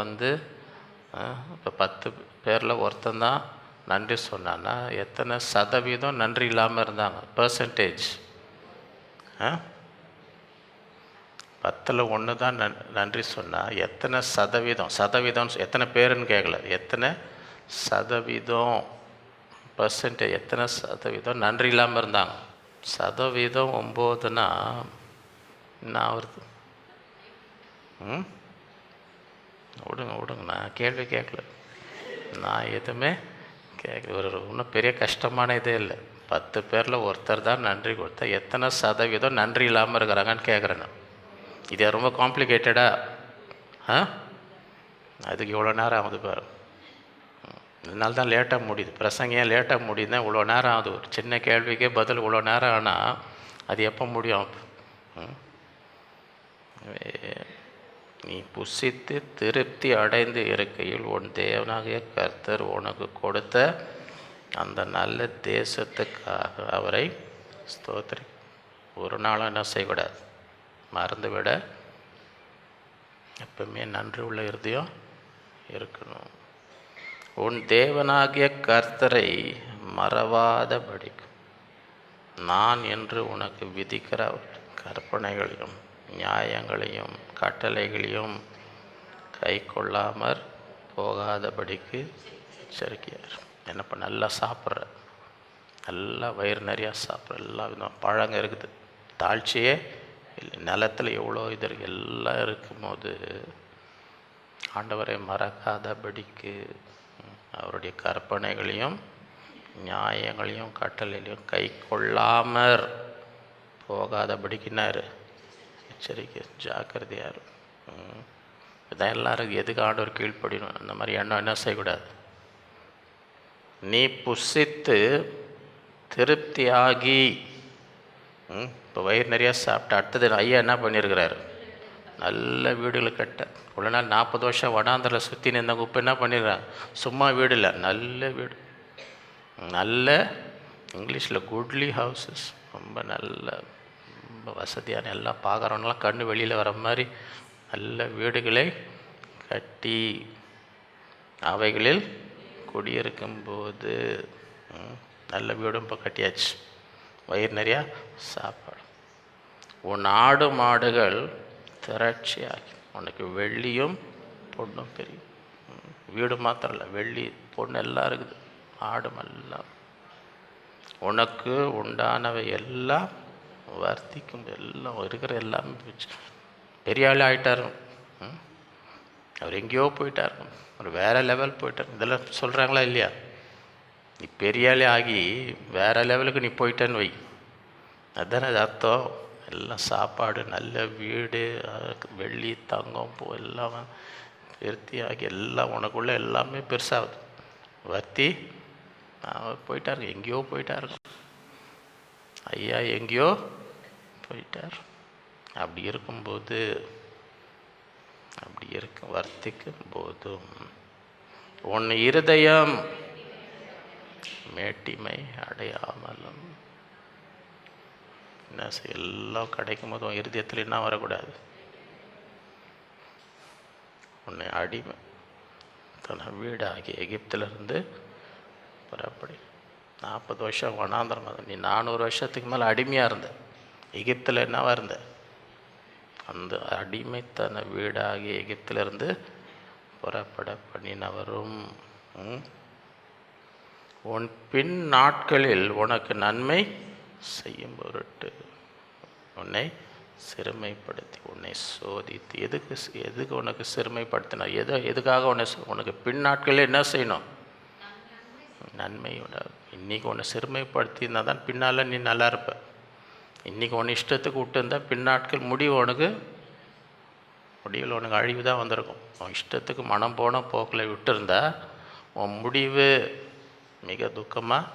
இப்போ 10 பேரில் ஒருத்தந்தான் நன்றி சொன்னான்னா எத்தனை சதவீதம் நன்றி இல்லாமல் இருந்தாங்க? பெர்சன்டேஜ் 10ல் 1 தான் நன்றி சொன்னால் எத்தனை சதவீதம் எத்தனை பேருன்னு கேட்கல, எத்தனை சதவீதம் பெர்சன்டேஜ், எத்தனை சதவீதம் நன்றி இல்லாமல் இருந்தாங்க? சதவீதம் 9னா என்ன ஆகுறது? விடுங்க, நான் கேள்வி கேட்கல, நான் எதுவுமே கேட்கல. இன்னும் பெரிய கஷ்டமான இதே இல்லை. 10 பேரில் ஒருத்தர் தான் நன்றி கொடுத்தா எத்தனை சதவீதம் நன்றி இல்லாமல் இருக்கிறாங்கன்னு கேட்குறேன் நான். இது ரொம்ப காம்ப்ளிகேட்டடா? அதுக்கு இவ்வளோ நேரம் ஆகுது பாரு. இதனால தான் லேட்டாக முடியுது பிரசங்க. ஏன் லேட்டாக முடியுதுன்னா இவ்வளோ நேரம் ஆகுது. ஒரு சின்ன கேள்விக்கே பதில் இவ்வளோ நேரம் ஆனால் அது எப்போ முடியும்? நீ புசித்து திருப்தி அடைந்து இருக்கையில் உன் தேவனாகிய கர்த்தர் உனக்கு கொடுத்த அந்த நல்ல தேசத்துக்காக அவரை ஸ்தோத்திரி. ஒரு நாளும் என்ன செய்யக்கூடாது, மறந்து விட எப்பவுமே நன்றி உள்ள இருதயம் இருக்கணும். உன் தேவனாகிய கர்த்தரை மறவாதபடிக்கு நான் என்று உனக்கு விதிக்கிற கற்பனைகளையும் நியாயங்களையும் கட்டளைகளையும் கை கொள்ளாமற் போகாதபடிக்கு எச்சரிக்கையார். என்னப்பா, நல்லா சாப்பிட்ற, நல்லா வயிறு நிறையா சாப்பிட்ற, எல்லா விதம் பழங்க இருக்குது, தாழ்ச்சியே இல்லை, நிலத்தில் எவ்வளோ இது இருக்குது, எல்லாம் இருக்கும்போது ஆண்டவரை மறக்காதபடிக்கு அவருடைய கற்பனைகளையும் நியாயங்களையும் கட்டளைகளையும் கை கொள்ளாமற் போகாதபடிக்குன்னாரு எச்சரிக்கை, ஜாக்கிரதையார். இதான் எல்லாருக்கும் எதுக்கு ஆண்டவர் கீழ்ப்படியணும், இந்த மாதிரி எண்ணம் என்ன செய்யக்கூடாது. நீ புசித்து திருப்தியாகி, இப்போ வயிறு நிறையா சாப்பிட்டு அடுத்தது ஐயா என்ன பண்ணியிருக்கிறாரு, நல்ல வீடுகளை கட்ட. இவ்வளோ நாள் 40 வருஷம் வடாந்திரில் சுற்றி நின்றவங்க இப்போ என்ன பண்ணிடுறாங்க, சும்மா வீடு இல்லை, நல்ல வீடு, நல்ல இங்கிலீஷில் குட்லி ஹவுசஸ், ரொம்ப நல்ல ரொம்ப வசதியான எல்லாம் பார்க்குறவங்களாம் கண்ணு வெளியில் வர மாதிரி நல்ல வீடுகளை கட்டி அவைகளில் குடியிருக்கும்போது நல்ல வீடும் இப்போ கட்டியாச்சு, வயிறு நிறையா சாப்பாடு. உன் ஆடு மாடுகள் திரட்சியாகி உனக்கு வெள்ளியும் பொண்ணும் பெரிய வீடு மாத்திரம் இல்லை, வெள்ளி பொண்ணு எல்லாம் இருக்குது, ஆடும் எல்லாம். உனக்கு உண்டானவை எல்லாம் வர்த்திக்கும், எல்லாம் இருக்கிற எல்லாமே பெரிய ஆள் ஆகிட்டார். அவர் எங்கேயோ போயிட்டார், ஒரு வேறு லெவல் போயிட்டார். இதெல்லாம் சொல்கிறாங்களா இல்லையா, நீ பெரிய ஆளே ஆகி வேறு லெவலுக்கு நீ போயிட்டேன்னு வை, அதுதானே அது அர்த்தம். எல்லாம் சாப்பாடு, நல்ல வீடு, வெள்ளி தங்கம் பூ எல்லாம் விருத்தியாகி எல்லாம் உனக்குள்ளே எல்லாமே பெருசாகுது, வர்த்தி போயிட்டாருங்க, எங்கேயோ போயிட்டாருங்க ஐயா, எங்கேயோ போயிட்டார். அப்படி இருக்கும்போது, அப்படி இருக்கும் வர்த்திக்கும் போதும் உன் இருதயம் மேட்டிமை அடையாமலும், என்ன செய்ய, எல்லாம் கிடைக்கும் போது உன் இருதயத்தில் என்ன வரக்கூடாது, உன்னை அடிமை தன வீடாகி எகிப்திலிருந்து புறப்படி. 40 வருஷம் வனாந்திரம், நீ 400 வருஷத்துக்கு மேலே அடிமையாக இருந்த, எகிப்தில் என்னவா இருந்த, அந்த அடிமைத்தன வீடாகி எகிப்திலிருந்து புறப்பட பண்ணினவரும் உன் பின் நாட்களில் உனக்கு நன்மை செய்யும் பொருட்டு உன்னை சிறுமைப்படுத்தி உன்னை சோதித்து, எதுக்கு உனக்கு சிறுமைப்படுத்தினா, எதுக்காக உனக்கு பின் நாட்களில் என்ன செய்யணும், நன்மையோட. இன்றைக்கி உன்னை சிறுமைப்படுத்தினா தான் பின்னால் நீ நல்லா இருப்ப. இன்றைக்கி உன்னை இஷ்டத்துக்கு விட்டுருந்தால் பின்னாட்கள் முடிவில் உனக்கு அழிவு தான் வந்திருக்கும். உன் இஷ்டத்துக்கு மனம் போன போக்கில் விட்டுருந்தா உன் முடிவு மிக துக்கமாக.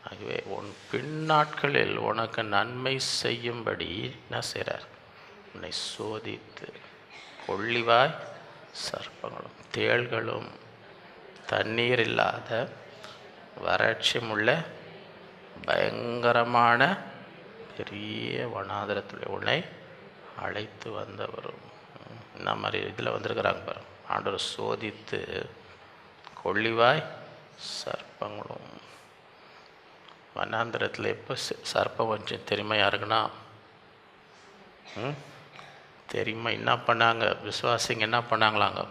ஆகவே உன் பின்னாட்களில் உனக்கு நன்மை செய்யும்படி என்ன செய்கிறார், உன்னை சோதித்து கொள்ளிவாய் சர்ப்பங்களும் தேள்களும் தண்ணீர் இல்லாத வறட்சியுமுள்ள பயங்கரமான பெரிய வனாந்திரத்தில் உன்னை அழைத்து வந்தவரும். இந்த மாதிரி இதில் வந்திருக்கிறாங்க பாரு, ஆண்டவர் சோதித்து கொள்ளிவாய் சர்ப்பங்களும். வனாந்திரத்தில் எப்போ சர்ப்பம் வந்துச்சு தெரியுமா யாருக்குன்னா, தெரியுமா? என்ன பண்ணாங்க விசுவாசிங்க, என்ன பண்ணாங்களாங்க,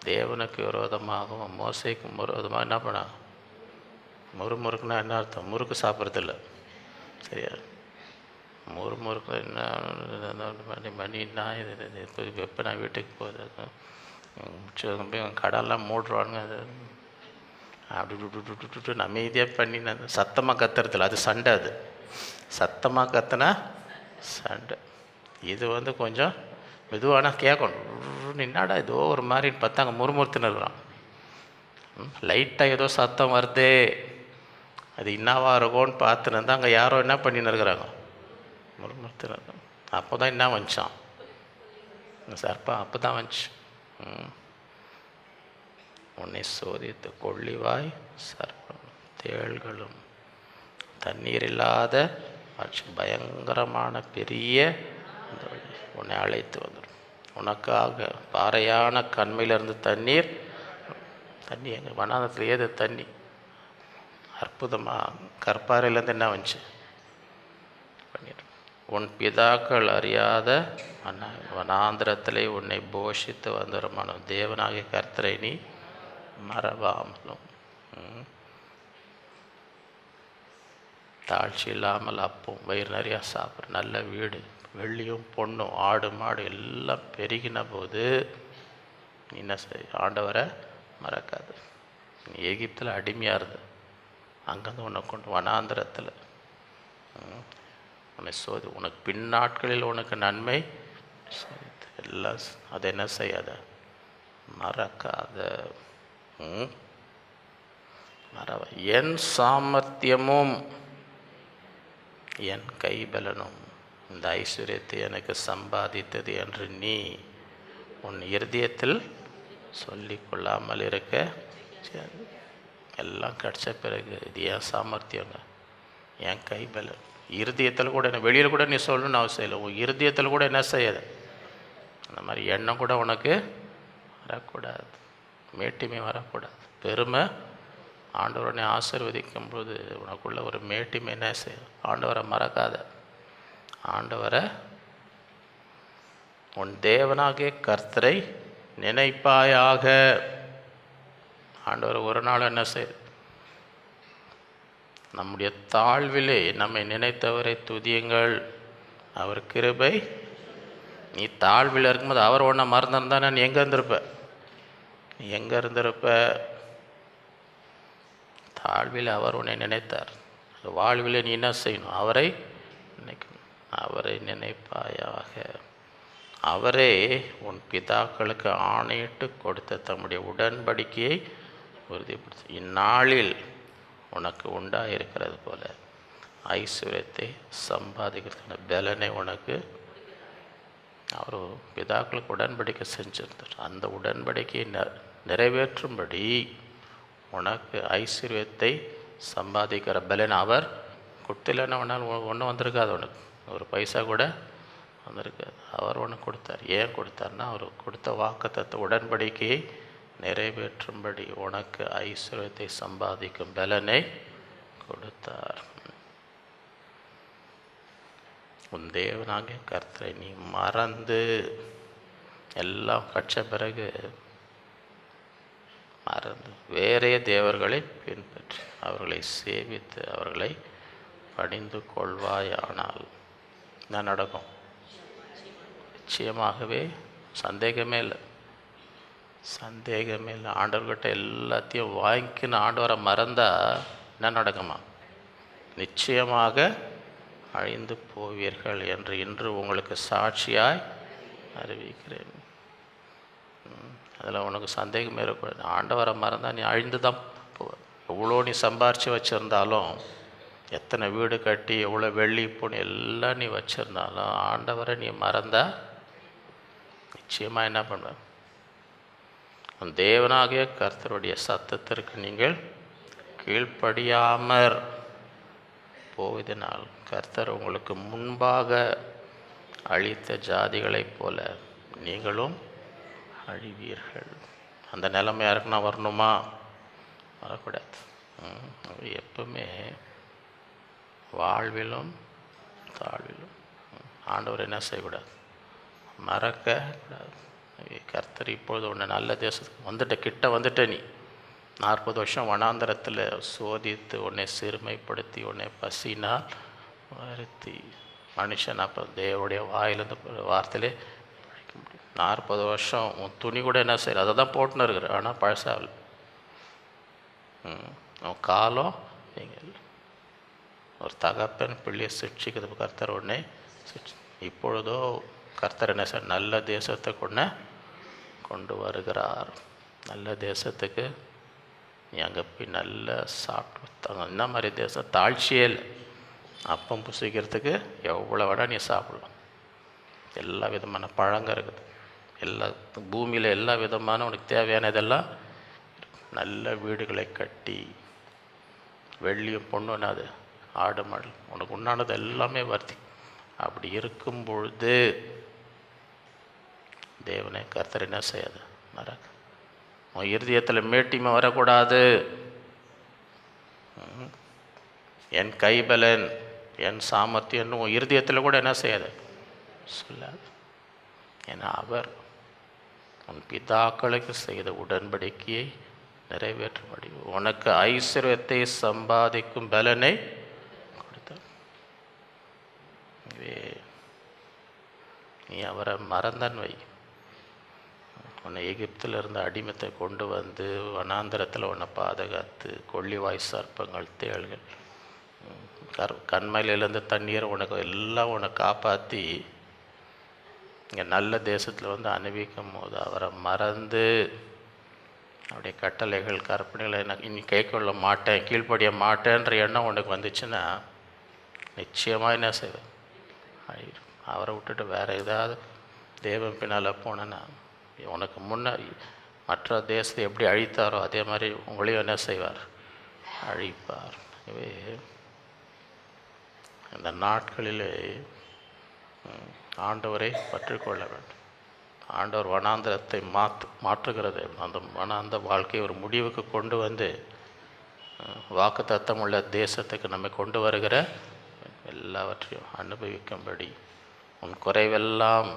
தேவனுக்கு விரோதமாகவும் மோசைக்கும் விரோதமாக என்ன பண்ணாங்க, முறுமுறுக்குன்னா என்ன அர்த்தம், முறுக்கு சாப்பிட்றதில்ல, சரியா? முறுமுறுக்கு என்ன மணின்னா இது எப்போ நான் வீட்டுக்கு போகுது கடல்லாம் மூடுறானுங்க, அது அப்படி விட்டு அமைதியாக பண்ணி நான் சத்தமாக கத்துறதில்ல, அது சண்டை, அது சத்தமாக கத்துனா சண்டை. இது கொஞ்சம் மெதுவானா கேட்கணும், என்னடா ஏதோ ஒரு மாதிரி பார்த்தாங்க முறுமுறுத்துன்னு இருக்கிறான், லைட்டாக ஏதோ சத்தம் வருதே, அது என்னவா இருக்கும்னு பார்த்துன்னு இருந்தால் அங்கே யாரோ என்ன பண்ணின்னு இருக்கிறாங்க, முறுமுறுத்துன்னு. அப்போ தான் என்ன வந்துச்சான், சர்ப்பம் அப்போ தான் வந்துச்சு. உன்னை சோதித்து கொள்ளிவாய் சர்ப்பம் தேள்களும் தண்ணீர் இல்லாத பயங்கரமான பெரிய உன்னை அழைத்து வந்துடும். உனக்காக பாறையான கண்மையிலிருந்து தண்ணி எங்கள் வனாந்தத்தில் ஏது தண்ணி அற்புதமாக கற்பாறையிலேருந்து என்ன வந்துச்சு பண்ணிடும். உன் பிதாக்கள் அறியாத வனாந்திரத்திலே உன்னை போஷித்து வந்துடுமான தேவனாகிய கர்த்தரை நீ மறவாமலும் தாழ்ச்சி இல்லாமல் அப்பவும் வயிறு நிறையா சாப்பிட்ற நல்ல வீடு, வெள்ளியும் பொண்ணும் ஆடு மாடு எல்லாம் பெருகின போது நீ என்ன செய், ஆண்டவரை மறக்காது. நீ எகிப்தில் அடிமையாக இருந்த, அங்கேருந்து உன்னை கொண்டு வனாந்திரத்தில் உன்னை சோதி, உனக்கு பின்னாட்களில் உனக்கு நன்மை எல்லாம் அதை என்ன செய்யாத, மறக்காத. மறவ என் சாமர்த்தியமும் என் கைபலனும் இந்த ஐஸ்வர்யத்தை எனக்கு சம்பாதித்தது என்று நீ உன் இருதயத்தில் சொல்லி கொள்ளாமல் இருக்க. எல்லாம் கிடச்ச பிறகு இது என் சாமர்த்தியங்க, என் கைபலன். இருதயத்தில் கூட என்ன, வெளியில் கூட நீ சொல்லணும்னு அவசியம் இல்லை, உன் இருதயத்தில் கூட என்ன செய்யாது, அந்த மாதிரி எண்ணம் கூட உனக்கு வரக்கூடாது, மேட்டிமை வரக்கூடாது. பெருமை ஆண்டவரை ஆசீர்வதிக்கும் போது உனக்குள்ள ஒரு மேட்டிமை என்ன செய்யும், ஆண்டவரை மறக்காத. ஆண்டவரை உன் தேவனாகிய கர்த்தரை நினைப்பாயாக. ஆண்டவர் ஒரு நாள் என்ன செய்யுது, நம்முடைய தாழ்விலே நம்மை நினைத்தவரை துதியுங்கள், அவர் கிருபை. நீ தாழ்வில் இருக்கும்போது அவர் ஒன்றை மறந்துருந்தானே நீ எங்கே இருந்திருப்ப, நீ எங்கே இருந்திருப்ப. தாழ்வில் அவர் உன்னை நினைத்தார், வாழ்விலே நீ என்ன செய்யணும், அவரை நினைக்கணும். அவரை நினைப்பாயாக. அவரே உன் பிதாக்களுக்கு ஆணையிட்டு கொடுத்த தம்முடைய உடன்படிக்கையை உறுதிப்படுத்தி இந்நாளில் உனக்கு உண்டாயிருக்கிறது போல ஐஸ்வர்யத்தை சம்பாதிக்கிறதுக்கான பலனை உனக்கு அவர் பிதாக்களுக்கு உடன்படிக்கை செஞ்சிருந்தார். அந்த உடன்படிக்கையை நிறைவேற்றும்படி உனக்கு ஐஸ்வர்யத்தை சம்பாதிக்கிற பலன் அவர் கொடுத்தலன்னா ஒன்றும் வந்திருக்காது, உனக்கு ஒரு பைசா கூட வந்திருக்காது. அவர் ஒன்று கொடுத்தார். ஏன் கொடுத்தார்னா, அவர் கொடுத்த வாக்குத்தத்த உடன்படிக்கையை நிறைவேற்றும்படி உனக்கு ஐஸ்வர்யத்தை சம்பாதிக்கும் பலனை கொடுத்தார். உன் தேவனாகிய கர்த்தரை நீ மறந்து எல்லாம் கற்ற பிறகு மறந்து வேறே தேவர்களை பின்பற்றி அவர்களை சேவித்து அவர்களை பணிந்து கொள்வாயானால் என்ன நடக்கும்? நிச்சயமாகவே சந்தேகமே இல்லை, சந்தேகமே இல்லை. ஆண்டவர்கிட்ட எல்லாத்தையும் வாங்கிக்கின்னு ஆண்டவரை மறந்தால் என்ன நடக்குமா? நிச்சயமாக அழிந்து போவீர்கள் என்று இன்று உங்களுக்கு சாட்சியாய் அறிவிக்கிறேன். அதில் உனக்கு சந்தேகமே இருக்கக்கூடாது. ஆண்டவரை மறந்தால் நீ அழிந்து தான் போவ. எவ்வளோ நீ சம்பாரித்து வச்சுருந்தாலும், எத்தனை வீடு கட்டி எவ்வளோ வெள்ளி பொண்ணு எல்லாம் நீ வச்சுருந்தாலும், ஆண்டவரை நீ மறந்தால் நிச்சயமாக என்ன பண்ணுவேன்? அந்த தேவனாகிய கர்த்தருடைய சத்தத்திற்கு நீங்கள் கீழ்ப்படியாமற் போவதனால் கர்த்தர் உங்களுக்கு முன்பாக அழித்த ஜாதிகளைப் போல நீங்களும் அழிவீர்கள். அந்த நிலைமை யாருக்குன்னா வரணுமா? வரக்கூடாது. எப்பவுமே வாழ்விலும் தாழ்விலும் ஆண்டவர் என்ன செய்யக்கூடாது? மறக்கக்கூடாது. கர்த்தர் இப்பொழுது உன்னை நல்ல தேசத்துக்கு கிட்ட வந்துட்ட. நீ 40 வருஷம் வனாந்தரத்தில் சோதித்து உன்னை சிறுமைப்படுத்தி உன்னை பசினால் வருத்தி மனுஷன் அப்போ தேவனுடைய வாயிலிருந்து வார்த்தையிலே படிக்க முடியும். 40 வருஷம் உன் துணி கூட என்ன செய்யல, அதை தான் போட்டுன்னு இருக்கிற, ஆனால் பழசாகல. உன் காலம் நீங்கள் ஒரு தகப்பன் பிள்ளையை சிக்ஷிக்கிறது கர்த்தர் உடனே இப்பொழுதோ கர்த்தர் என்ன சார் நல்ல தேசத்தை கொண்டு வருகிறார். நல்ல தேசத்துக்கு நீ அங்கே போய் நல்லா சாப்பிட்டு என்ன மாதிரி தேசம்? தாழ்ச்சியே இல்லை. அப்பம் புசிக்கிறதுக்கு எவ்வளோ வேணா நீ சாப்பிடலாம். எல்லா விதமான பழங்கள் இருக்குது, எல்லா பூமியில் எல்லா விதமான உனக்கு தேவையானதெல்லாம் நல்ல வீடுகளை கட்டி வெள்ளியும் பொண்ணுன்னா அது ஆடு மாடு உனக்கு உண்டானது எல்லாமே வருத்தி. அப்படி இருக்கும் பொழுது தேவனை கர்த்தர் என்ன செய்யாது மறக்க. உன் இருதயத்தில் மேட்டிமை வரக்கூடாது. என் கைபலன் என் சாமர்த்தியம் உன் இருதயத்தில் கூட என்ன செய்யாது சொல்லாது. ஏன்னா அவர் உன் பிதாக்களுக்கு செய்த உடன்படிக்கையை நிறைவேற்றும்படி உனக்கு ஐஸ்வர்யத்தை சம்பாதிக்கும் பலனை கொடுத்தார். நீ அவரை மறந்தன் வை. உன்னை எகிப்தில் இருந்த அடிமத்தை கொண்டு வந்து வனாந்திரத்தில் உன்னை பாதுகாத்து கொள்ளிவாய் சர்ப்பங்கள் தேள்கள் கண்மையிலேருந்து தண்ணீரை உனக்கு எல்லாம் உன்னை காப்பாற்றி இங்கே நல்ல தேசத்தில் வந்து அனுபவிக்கும் போது அவரை மறந்து அவருடைய கட்டளைகள் கற்பனைகளை எனக்கு இனி கை கொள்ள மாட்டேன் கீழ்ப்படிய மாட்டேன்ற எண்ணம் உனக்கு வந்துச்சுன்னா நிச்சயமாக என்ன செய்வேன் அவரை விட்டுட்டு வேறு ஏதாவது தேவன் பின்னால் போனேன்னா உனக்கு முன்னாடி மற்ற தேசத்தை எப்படி அழித்தாரோ அதே மாதிரி உங்களையும் என்ன செய்வார் அழிப்பார். எனவே இந்த நாட்களிலே ஆண்டவரை பற்றிக்கொள்ள வேண்டும். ஆண்டவர் வனாந்திரத்தை மாற்றுகிறது. அந்த வனாந்த வாழ்க்கையை ஒரு முடிவுக்கு கொண்டு வந்து வாக்குத்தத்தம் உள்ள தேசத்துக்கு நம்மை கொண்டு வருகிற எல்லாவற்றையும் அனுபவிக்கும்படி உன் குறைவெல்லாம்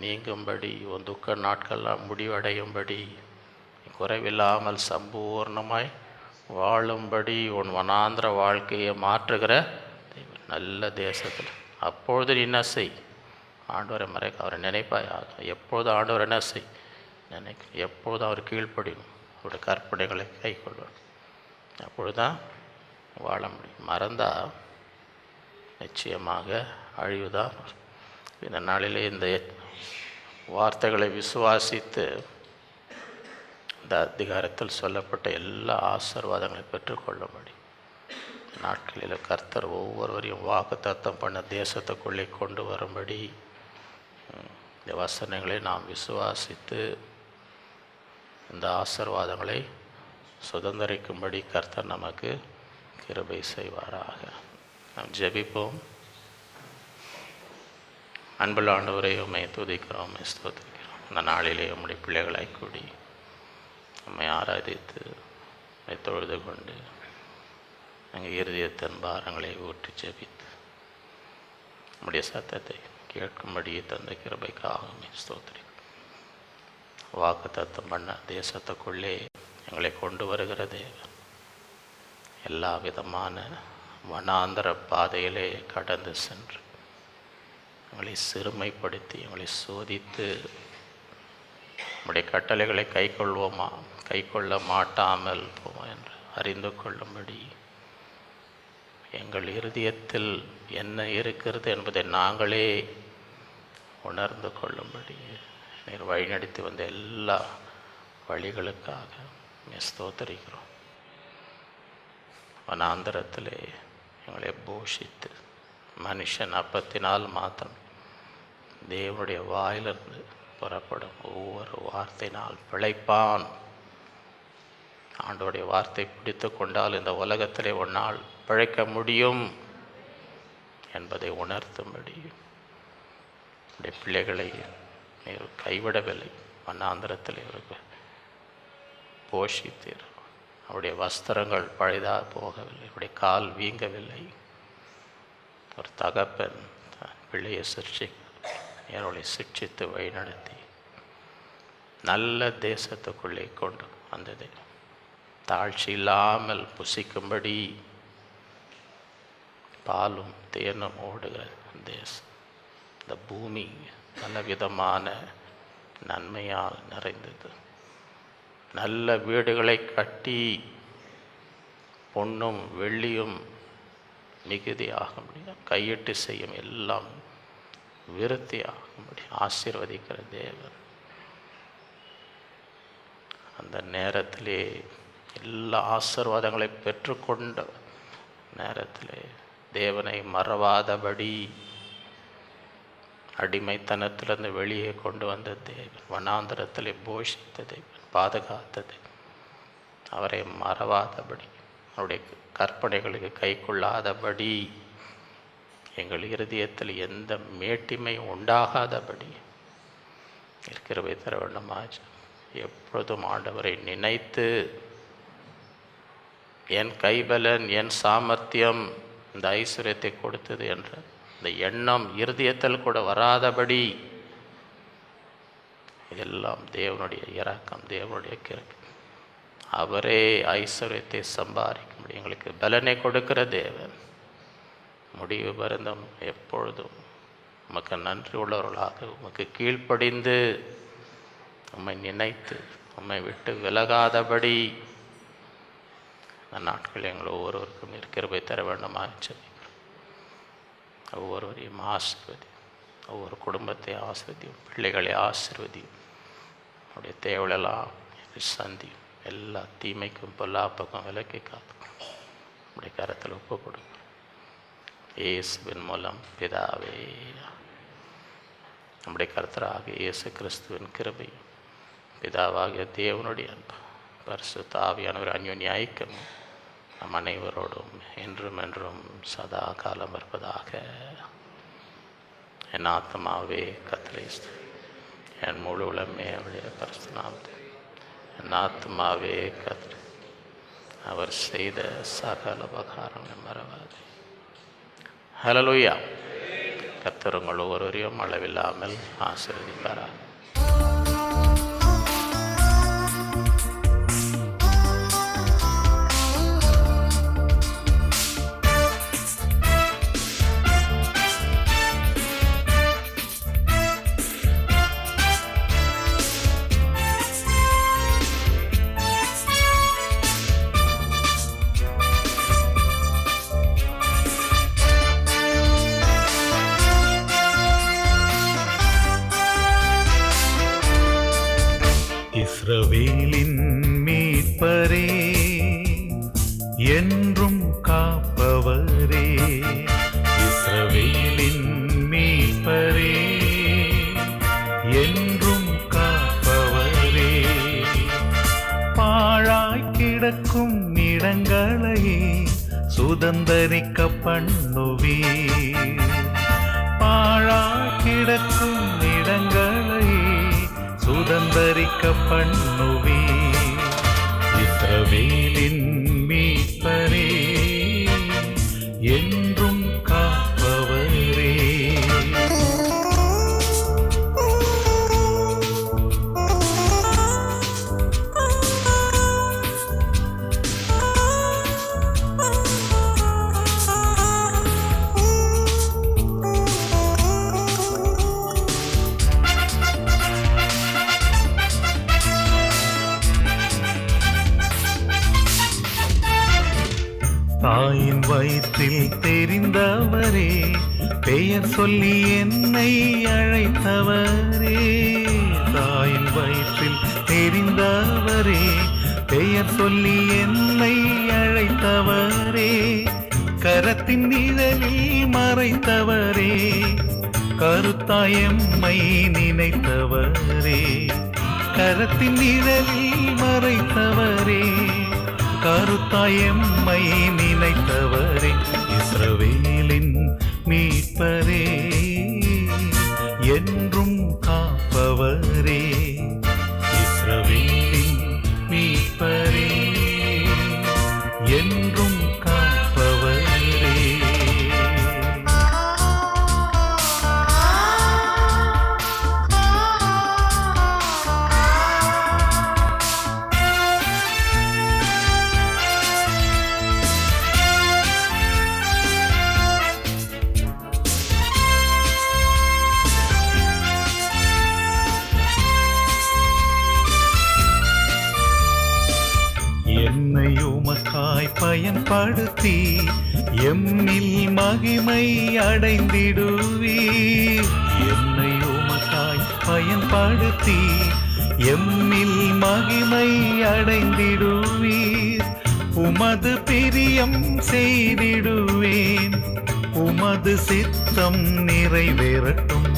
நீங்கும்படி உன் துக்க நாட்கள்லாம் முடிவடையும்படி குறைவில்லாமல் சம்பூர்ணமாய் வாழும்படி உன் வனாந்திர வாழ்க்கையை மாற்றுகிற நல்ல தேசத்தில் அப்பொழுது நீ என்ன செய் ஆண்டவரை மறைக்க அவரை நினைப்பாயாக. எப்பொழுது ஆண்டவர் என்ன செய் எப்பொழுதும் அவர் கீழ்ப்படியும் அவருடைய கற்பனைகளை கை கொள்ளணும். அப்பொழுது தான் வாழ முடியும். மறந்தால் நிச்சயமாக அழிவுதான். இந்த நாளிலே இந்த வார்த்தைகளை விசுவாசித்து இந்த அதிகாரத்தில் சொல்லப்பட்ட எல்லா ஆசீர்வாதங்களை பெற்றுக்கொள்ளும்படி நாட்களில் கர்த்தர் ஒவ்வொருவரையும் வாக்குத்தத்தம் பண்ண தேசத்துக்குள்ளே கொண்டு வரும்படி இந்த வசனங்களை நாம் விசுவாசித்து இந்த ஆசீர்வாதங்களை சுதந்திரிக்கும்படி கர்த்தர் நமக்கு கிருபை செய்வாராக. நாம் ஜெபிப்போம். அன்புள்ள ஆண்டவரை உம்மை துதிக்கிறோம், உம்மை ஸ்தோத்திரிக்கிறோம். இந்த நாளிலே உம்முடைய பிள்ளைகளாய் கூடி உம்மை ஆராதித்து உம்மை தொழுது கொண்டு எங்கள் இருதயத்தின் பாரங்களை ஊற்றி ஜெபித்து உம்முடைய சத்தத்தை கேட்கும்படியே தந்த கிருபைக்காக உம்மை ஸ்தோத்திரிக்கிறோம். வாக்குத்தத்தம் பண்ண தேசத்துக்குள்ளே எங்களை கொண்டு வருகிற தேவன் எல்லா விதமான வனாந்தர பாதையிலே கடந்து சென்று எங்களை சிறுமைப்படுத்தி எங்களை சோதித்து நம்முடைய கட்டளைகளை கை கொள்ள மாட்டாமல் போவோம் என்று அறிந்து கொள்ளும்படி எங்கள் இருதயத்தில் என்ன இருக்கிறது என்பதை நாங்களே உணர்ந்து கொள்ளும்படி நீர் வழிநடத்தி வந்த எல்லா வழிகளுக்காக ஸ்தோத்திரிக்கிறோம். வனாந்தரத்திலே எங்களை போஷித்து மனுஷன் அப்பத்தினால் மாத்திரம் தேவனுடைய வாயிலிருந்து புறப்படும் ஒவ்வொரு வார்த்தையினால் பிழைப்பான். ஆண்டோடைய வார்த்தை பிடித்து கொண்டால் இந்த உலகத்திலே ஒரு நாள் பிழைக்க முடியும் என்பதை உணர்த்தும்படி உடைய பிள்ளைகளை நீர் கைவிடவில்லை. வனாந்தரத்தில் இவருக்கு போஷித்தீர். அவருடைய வஸ்திரங்கள் பழைதாக போகவில்லை, அவருடைய கால் வீங்கவில்லை. ஒரு தகப்பன் பிள்ளையை அவளை சிக்ஷித்து வழிநடத்தி நல்ல தேசத்துக்குள்ளே கொண்டு வந்தது. தாழ்ச்சி இல்லாமல் புசிக்கும்படி பாலும் தேனும் ஓடுகிற தேசம். இந்த பூமி பல விதமான நன்மையால் நிறைந்தது. நல்ல வீடுகளை கட்டி பொன்னும் வெள்ளியும் மிகுதியாகும்படி கையிட்டு செய்யும் எல்லாம் விருத்தியாகும்படி ஆசீர்வதிக்கிற தேவன். அந்த நேரத்திலே எல்லா ஆசீர்வாதங்களை பெற்றுக்கொண்ட நேரத்திலே தேவனை மறவாதபடி அடிமைத்தனத்திலிருந்து வெளியே கொண்டு வந்த தேவன், வனாந்தரத்தில் போஷித்த தேவன், பாதுகாத்த தேவன், அவரை மறவாதபடி, அவருடைய கற்பனைகளுக்கு கை கொள்ளாதபடி, எங்கள் இருதயத்தில் எந்த மேட்டிமை உண்டாகாதபடி கிருபை தர வேண்டுமாச்சு. எப்பொழுதும் ஆண்டவரை நினைத்து, என் கைபலன், என் சாமர்த்தியம் இந்த ஐஸ்வர்யத்தை கொடுத்தது என்ற இந்த எண்ணம் இருதயத்தில் கூட வராதபடி, இதெல்லாம் தேவனுடைய இரக்கம், தேவனுடைய கிருபை. அவரே ஐஸ்வர்யத்தை சம்பாதிக்க முடியும், எங்களுக்கு பலனை கொடுக்கிற தேவன். முடிவு பருந்தம் எப்பொழுதும் உமக்கு நன்றி உள்ளவர்களாக, உமக்கு கீழ்ப்படிந்து, உம்மை நினைத்து, உம்மை விட்டு விலகாதபடி இந்த நாட்கள் எங்கள் ஒவ்வொருவருக்கும் கிருபை தர வேண்டுமாக சொல்லிக்கிறோம். ஒவ்வொருவரையும் ஆசீர்வதி, ஒவ்வொரு குடும்பத்தை ஆசீர்வதியும், பிள்ளைகளை ஆசீர்வதியும், அவருடைய தேவையெல்லாம் சந்தியும், எல்லா தீமைக்கும் பொல்லாப்புக்கும் விலக்கி காக்கும். நம்முடைய கரத்தில் ஒப்பு கொடுக்கும். இயேசுவின் மூலம் பிதாவே, நம்முடைய கர்த்தராக இயேசு கிறிஸ்துவின் கிருபை, பிதாவாகிய தேவனுடைய அன்பு, பரிசுத்த ஆவியானவர் அந்யோன்ய ஐக்கியம் நம் அனைவரோடும் என்றும் என்றும் சதா காலம் இருப்பதாக. என் ஆத்மாவே கர்த்தரை ஸ்துதி, என் முழு உலகமே அவருடைய பரிசுத்த நாமத்தை. என் ஆத்மாவே கர்த்தரை, அவர் செய்த சகல உபகாரங்களை மறவாதே. ஹல்லேலூயா. கர்த்தர் உங்கள் ஒவ்வொருவரையும் அளவில்லாமல் ஆசீர்வதிப்பாராக. இஸ்ரவேலின் மீட்பரே, என்றும் காப்பவரே, இஸ்ரவேலின் மீட்பரே, என்றும் காப்பவரே, பாழாய் கிடக்கும் இடங்களையே சுதந்தரிக்க பண்ணுவீர், பாழாய் கிடக்கும் இடங்களையே சுதந்தரிக்க பண்ணுவீர். இஸ்ரவேலின் மீட்பரே, என்றும் காப்பவரே. தாயின் வயிற்றில் தெரிந்தவரே, பெயர் சொல்லி என்னை அழைத்தவரே, தாயின் வயிற்றில் தெரிந்தவரே, பெயர் சொல்லி என்னை அழைத்தவரே, கரத்தின் நிழலில் மறைத்தவரே, கருத்தாயம்மை நினைத்தவரே, கரத்தின் நிழலில் மறைத்தவரே, கருத்தாயம்மை நினைத்தவரே, இஸ்ரவேலின் மீட்பரே, என்றும் காப்பவரே, இஸ்ரவேலின் மீட்பரே, என்றும் காப்பவரே. என்னை உமக்காய் பயன்படுத்தி எம்மில் மகிமை அடைந்திடுவீர், என்னை உமக்காய் பயன்படுத்தி எம்மில் மகிமை அடைந்திடுவீர், உமது பிரியம் செய்திடுவேன், உமது சித்தம் நிறைவேறட்டும்,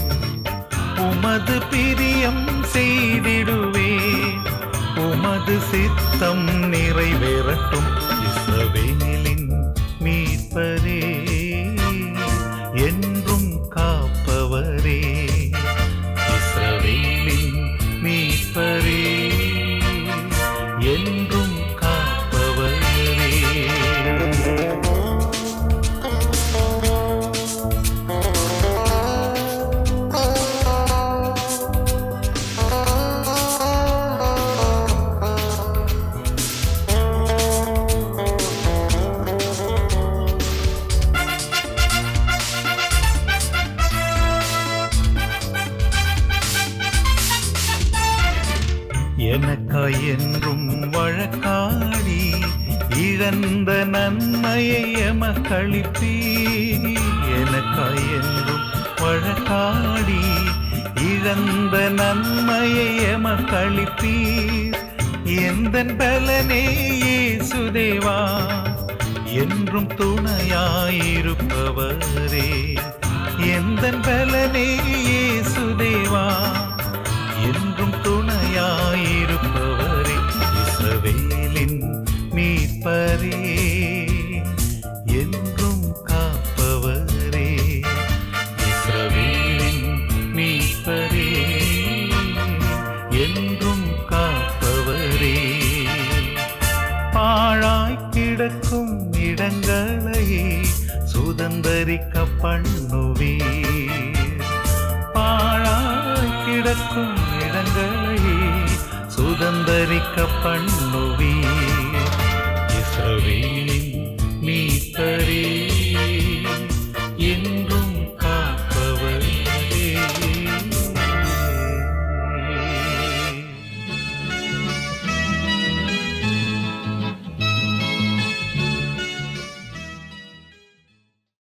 உமது பிரியம் செய்திடுவே, உமது சித்தம் நிறைவேறட்டும். இஸ்ரவேலின் மீட்பரே, என்றும் காப்பவரே, இஸ்ரவேலின் மீட்பரே, என்றும் காப்பவரே. எனக்காய் என்றும் வழக்காடி இழந்த நன்மையை எமக்களிப்பீ, எனக்காய் என்றும் வழக்காடி இழந்த நன்மையை எமக்களிப்பீர். எந்தன் பலனே இயேசுதேவா, என்றும் துணையாயிருப்பவரே, எந்தன் பலனே இயேசுதேவா, என்றும் துணையாயிருப்பவரே, இஸ்ரவேலின் மீட்பரே, என்றும் காப்பவரே, இஸ்ரவேலின் மீட்பரே, என்றும் காப்பவரே. பாழாய் கிடக்கும் இடங்களையே சுதந்தரிக்க பண்ணுவீர், பாழாய் கிடக்கும் இடங்களையே சுதந்தரிக்க பண்ணுவீர். இஸ்ரவேல்